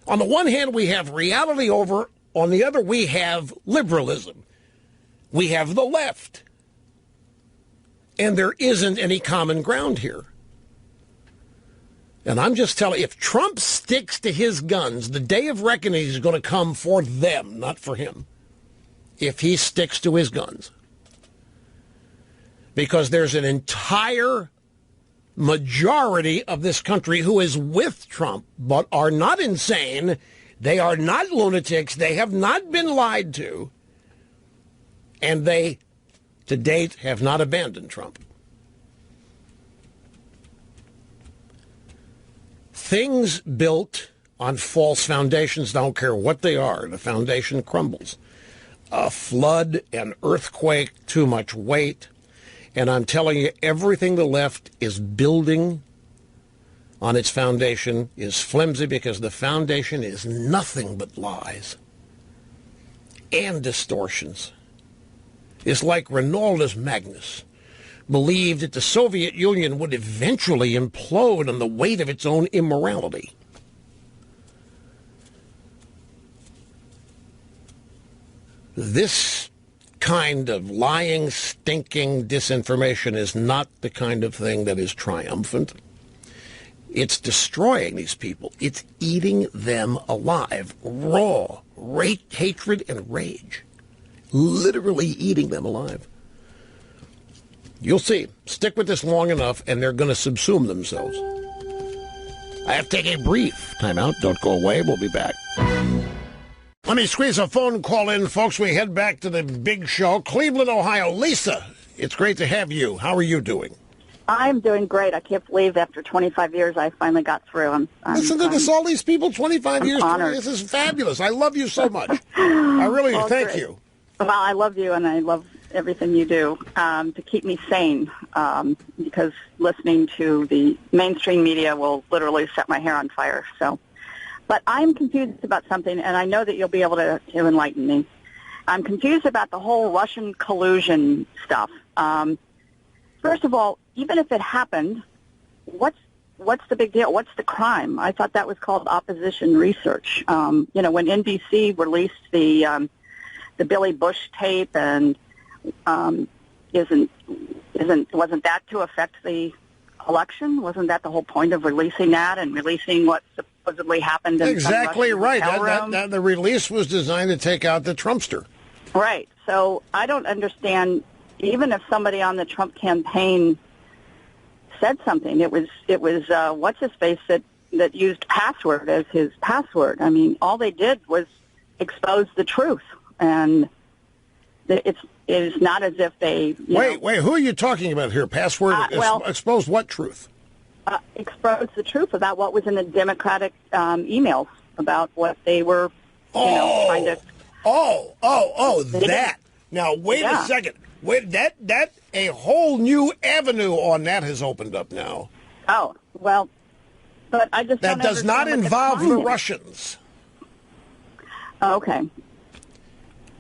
On the one hand, we have reality over. On the other, we have liberalism. We have the left. And there isn't any common ground here. And I'm just telling you, if Trump sticks to his guns, the day of reckoning is going to come for them, not for him. If he sticks to his guns. Because there's an entire majority of this country who is with Trump, but are not insane. They are not lunatics. They have not been lied to. And they, to date, have not abandoned Trump. Things built on false foundations, don't care what they are, the foundation crumbles. A flood, an earthquake, too much weight. And I'm telling you, everything the left is building on its foundation is flimsy because the foundation is nothing but lies and distortions. It's like Ronaldus Magnus believed that the Soviet Union would eventually implode on the weight of its own immorality. This kind of lying, stinking disinformation is not the kind of thing that is triumphant. It's destroying these people. It's eating them alive. Raw hatred and rage. Literally eating them alive. You'll see. Stick with this long enough, and they're going to subsume themselves. I have to take a brief timeout. Don't go away. We'll be back. Let me squeeze a phone call in, folks. We head back to the big show. Cleveland, Ohio. Lisa, it's great to have you. How are you doing? I'm doing great. I can't believe after 25 years I finally got through. Listen to this, all these people, 25 years. Honored. This is fabulous. I love you so much. I really do. Thank great. you. Well, I love you, and I love everything you do to keep me sane, because listening to the mainstream media will literally set my hair on fire. But I'm confused about something, and I know that you'll be able to enlighten me. I'm confused about the whole Russian collusion stuff. First of all, even if it happened, what's the big deal? What's the crime? I thought that was called opposition research. When NBC released the Billy Bush tape, and wasn't that to affect the election? Wasn't that the whole point of releasing that and releasing what supposedly happened in exactly some right. hotel room? The release was designed to take out the Trumpster. Right. So I don't understand. Even if somebody on the Trump campaign said something, it was what's his face that used password as his password. I mean, all they did was expose the truth, and it is not as if they wait. Who are you talking about here? Password exposed what truth? Exposed the truth about what was in the Democratic emails about what they were trying to. That. Now wait a second. Wait, that a whole new avenue on that has opened up now. Oh, well, but I just that does not involve the Russians. Oh, okay.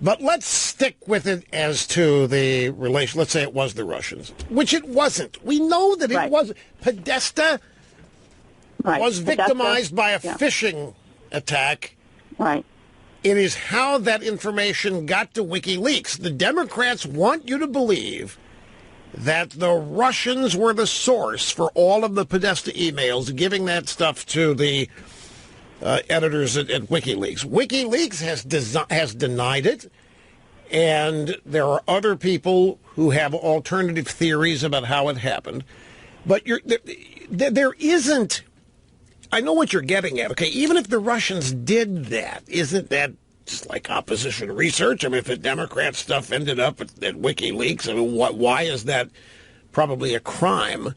But let's stick with it as to the relation. Let's say it was the Russians, which it wasn't. We know that it wasn't. Podesta was victimized by a phishing attack. Right. It is how that information got to WikiLeaks. The Democrats want you to believe that the Russians were the source for all of the Podesta emails, giving that stuff to the editors at WikiLeaks. WikiLeaks has denied it, and there are other people who have alternative theories about how it happened. But there isn't... I know what you're getting at. Okay, even if the Russians did that, isn't that just like opposition research? I mean, if the Democrat stuff ended up at WikiLeaks, I mean, why is that probably a crime,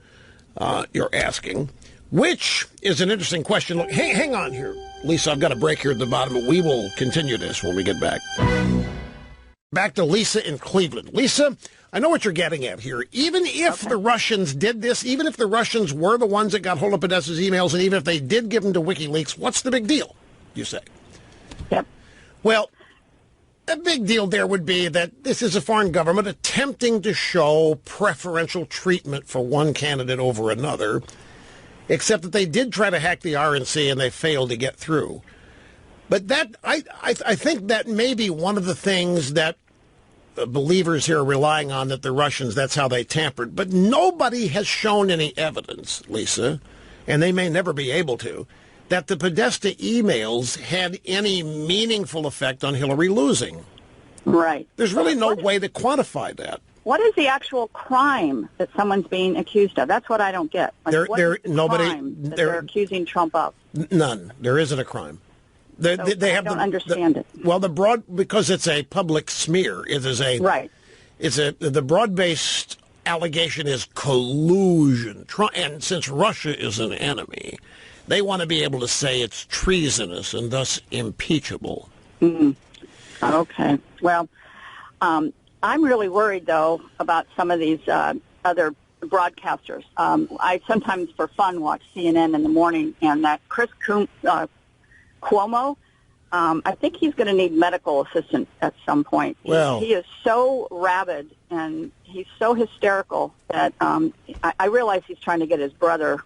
you're asking? Which is an interesting question. Look, hang on here. Lisa, I've got a break here at the bottom, but we will continue this when we get back. Back to Lisa in Cleveland. Lisa, I know what you're getting at here. Even if the Russians did this, even if the Russians were the ones that got hold of Podesta's emails, and even if they did give them to WikiLeaks, what's the big deal, you say? Yep. Well, a big deal there would be that this is a foreign government attempting to show preferential treatment for one candidate over another, except that they did try to hack the RNC and they failed to get through. But that I think that may be one of the things that believers here are relying on, that the Russians, that's how they tampered. But nobody has shown any evidence, Lisa, and they may never be able to, that the Podesta emails had any meaningful effect on Hillary losing. Right. There's really no way to quantify that. What is the actual crime that someone's being accused of? That's what I don't get. Like, what is the crime that they're accusing Trump of? None. There isn't a crime. I don't understand it. Well, because it's a public smear. It is a right. The broad-based allegation is collusion, and since Russia is an enemy, they want to be able to say it's treasonous and thus impeachable. Mm-hmm. Okay. Well, I'm really worried, though, about some of these other broadcasters. I sometimes, for fun, watch CNN in the morning, and that Chris Cuomo, I think he's going to need medical assistance at some point. Well, he is so rabid and he's so hysterical that I realize he's trying to get his brother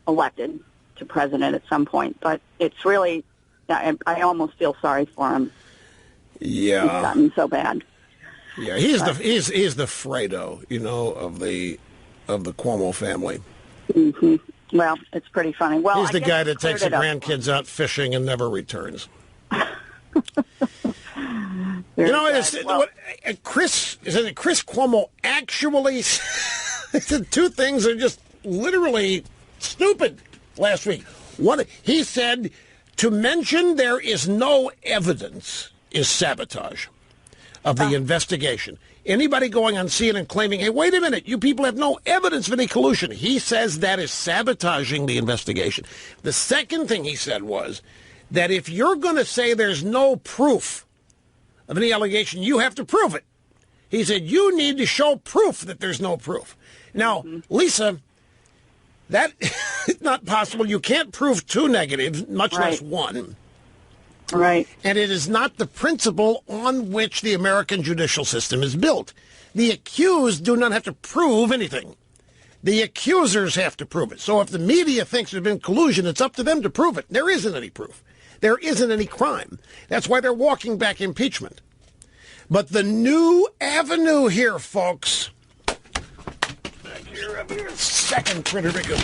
elected to president at some point, but it's really, I almost feel sorry for him. Yeah, he's gotten so bad. Yeah, he's the Fredo, of the Cuomo family. Mm-hmm. Well, it's pretty funny. Well, he's the guy that takes the grandkids out fishing and never returns. Chris Cuomo actually said two things that are just literally stupid last week. One, he said, to mention there is no evidence is sabotage of the investigation. Anybody going on CNN claiming, hey, wait a minute, you people have no evidence of any collusion. He says that is sabotaging the investigation. The second thing he said was that if you're going to say there's no proof of any allegation, you have to prove it. He said, you need to show proof that there's no proof. Now, Lisa, that is not possible. You can't prove two negatives, much less one. Right. And it is not the principle on which the American judicial system is built. The accused do not have to prove anything. The accusers have to prove it. So if the media thinks there's been collusion, it's up to them to prove it. There isn't any proof. There isn't any crime. That's why they're walking back impeachment. But the new avenue here, folks, back here, up here, second printer because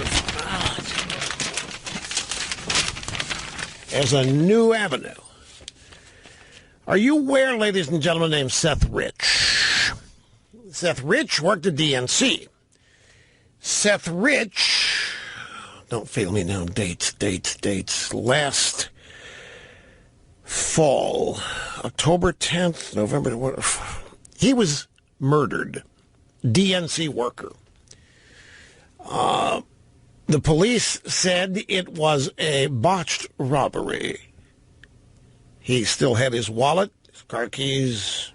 as a new avenue. Are you aware, ladies and gentlemen, named Seth Rich? Seth Rich worked at DNC. Seth Rich, don't fail me now, dates, last fall, October 10th, November, he was murdered, DNC worker. The police said it was a botched robbery. He still had his wallet, his car keys,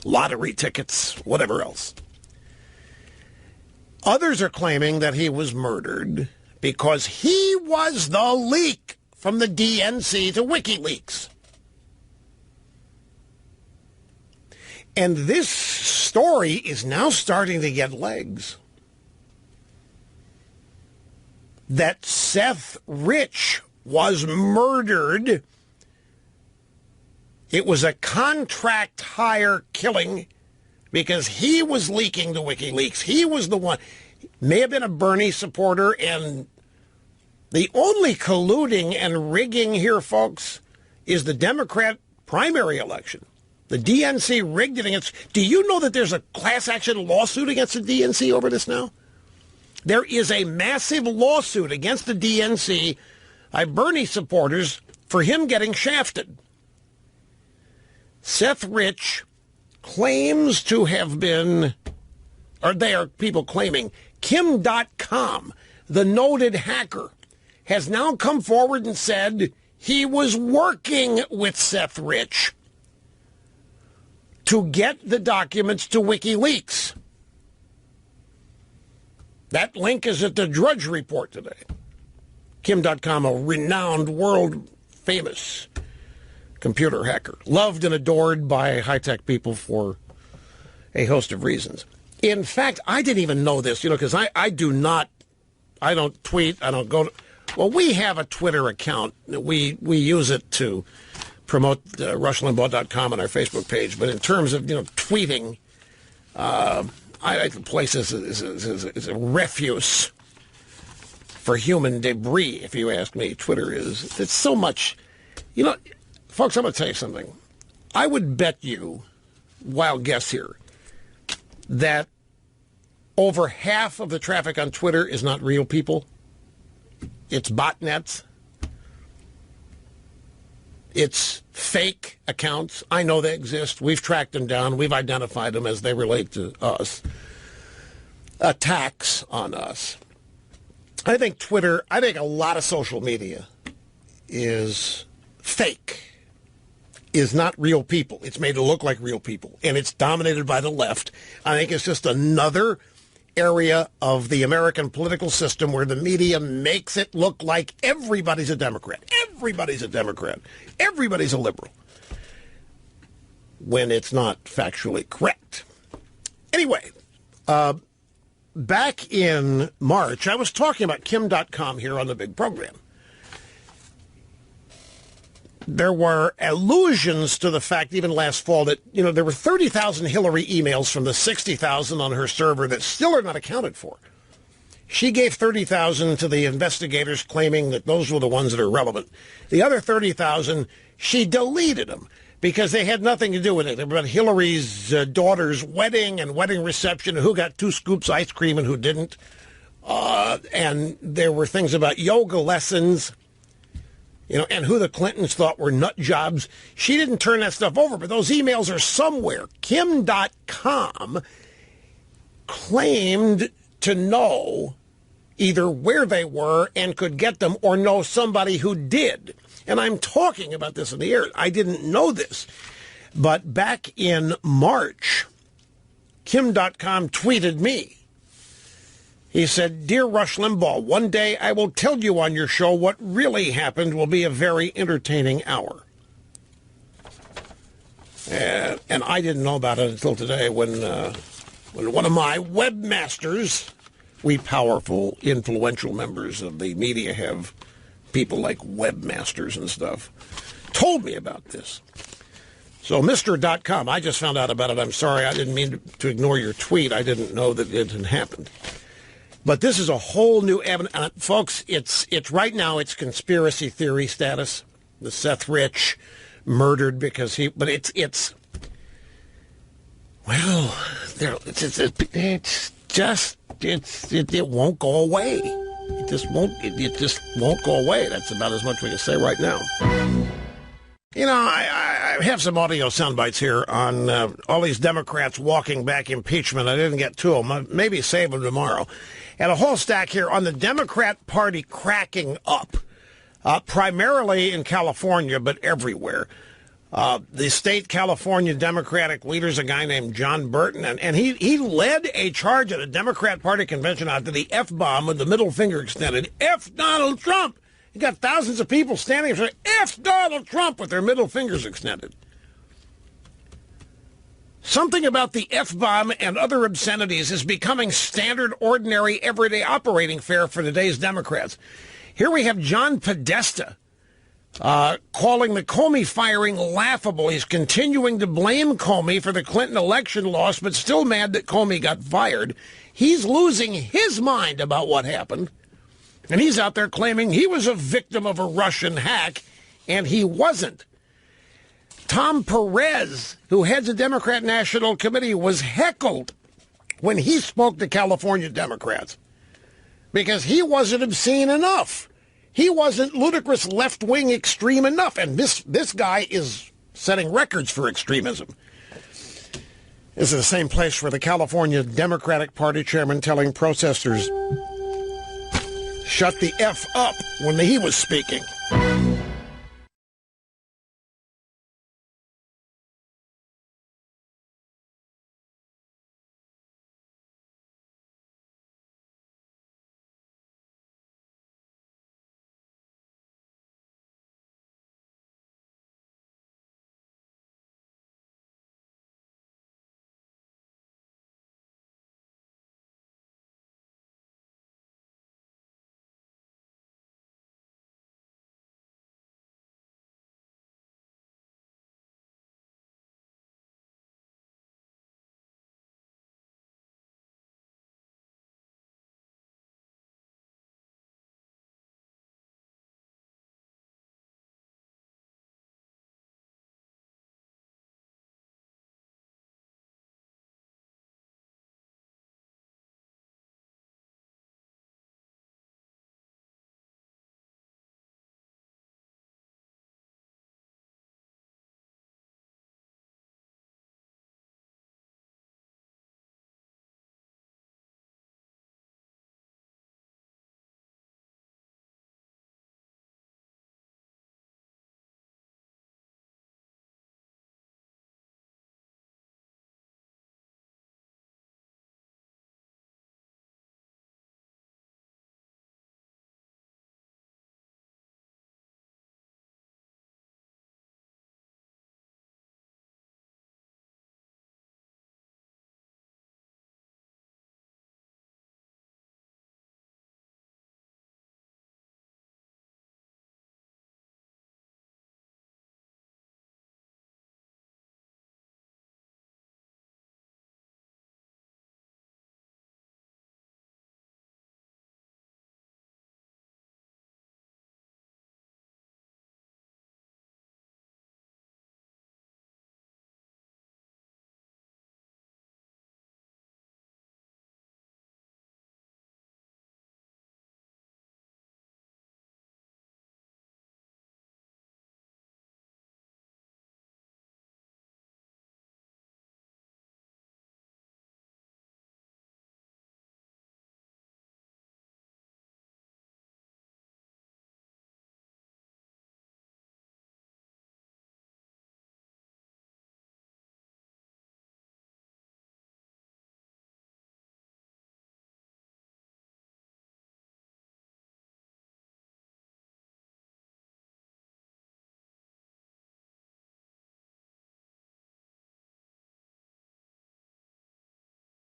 lottery tickets, whatever else. Others are claiming that he was murdered because he was the leak from the DNC to WikiLeaks. And this story is now starting to get legs. That Seth Rich was murdered. It was a contract hire killing because he was leaking to WikiLeaks. He was the one. May have been a Bernie supporter, and the only colluding and rigging here, folks, is the Democrat primary election. The DNC rigged it against. Do you know that there's a class action lawsuit against the DNC over this now? There is a massive lawsuit against the DNC by Bernie supporters for him getting shafted. Seth Rich claims to have been, or they are people claiming, Kim.com, the noted hacker, has now come forward and said he was working with Seth Rich to get the documents to WikiLeaks. That link is at the Drudge Report today. Kim.com, a renowned, world-famous computer hacker. Loved and adored by high-tech people for a host of reasons. In fact, I didn't even know this, because I don't tweet, I don't go to... Well, we have a Twitter account. We use it to promote RushLimbaugh.com on our Facebook page. But in terms of, tweeting, the place is a refuse for human debris, if you ask me. Twitter is. It's so much. Folks, I'm going to tell you something. I would bet you, wild guess here, that over half of the traffic on Twitter is not real people. It's botnets. It's fake accounts. I know they exist. We've tracked them down. We've identified them as they relate to us. Attacks on us. I think a lot of social media is fake, is not real people. It's made to look like real people, and it's dominated by the left. I think it's just another area of the American political system where the media makes it look like everybody's a Democrat. Everybody's a Democrat. Everybody's a liberal. When it's not factually correct. Anyway, back in March, I was talking about Kim.com here on the big program. There were allusions to the fact, even last fall, that, there were 30,000 Hillary emails from the 60,000 on her server that still are not accounted for. She gave 30,000 to the investigators, claiming that those were the ones that are relevant. The other 30,000, she deleted them because they had nothing to do with it. About Hillary's daughter's wedding and wedding reception, who got 2 scoops ice cream and who didn't. And there were things about yoga lessons, and who the Clintons thought were nut jobs. She didn't turn that stuff over, but those emails are somewhere. Kim.com claimed to know either where they were and could get them or know somebody who did. And I'm talking about this in the air. I didn't know this. But back in March, Kim.com tweeted me. He said, "Dear Rush Limbaugh, one day I will tell you on your show what really happened. Will be a very entertaining hour." And I didn't know about it until today when one of my webmasters, we powerful, influential members of the media have people like webmasters and stuff, told me about this. So Mr.com, I just found out about it. I'm sorry. I didn't mean to ignore your tweet. I didn't know that it had happened. But this is a whole new evidence. Folks, it's right now, it's conspiracy theory status. The Seth Rich murdered because it won't go away. It just won't go away. That's about as much we can say right now. I have some audio sound bites here on all these Democrats walking back impeachment. I didn't get to them. Maybe save them tomorrow. And a whole stack here on the Democrat Party cracking up, primarily in California, but everywhere. The state California Democratic leader's a guy named John Burton, and he led a charge at a Democrat Party convention after the F-bomb with the middle finger extended. F Donald Trump! You got thousands of people standing for F Donald Trump with their middle fingers extended. Something about the F-bomb and other obscenities is becoming standard, ordinary, everyday operating fare for today's Democrats. Here we have John Podesta calling the Comey firing laughable. He's continuing to blame Comey for the Clinton election loss, but still mad that Comey got fired. He's losing his mind about what happened. And he's out there claiming he was a victim of a Russian hack, and he wasn't. Tom Perez, who heads the Democrat National Committee, was heckled when he spoke to California Democrats because he wasn't obscene enough. He wasn't ludicrous left-wing extreme enough. And this guy is setting records for extremism. This is the same place where the California Democratic Party chairman telling protesters, "Shut the F up," when he was speaking.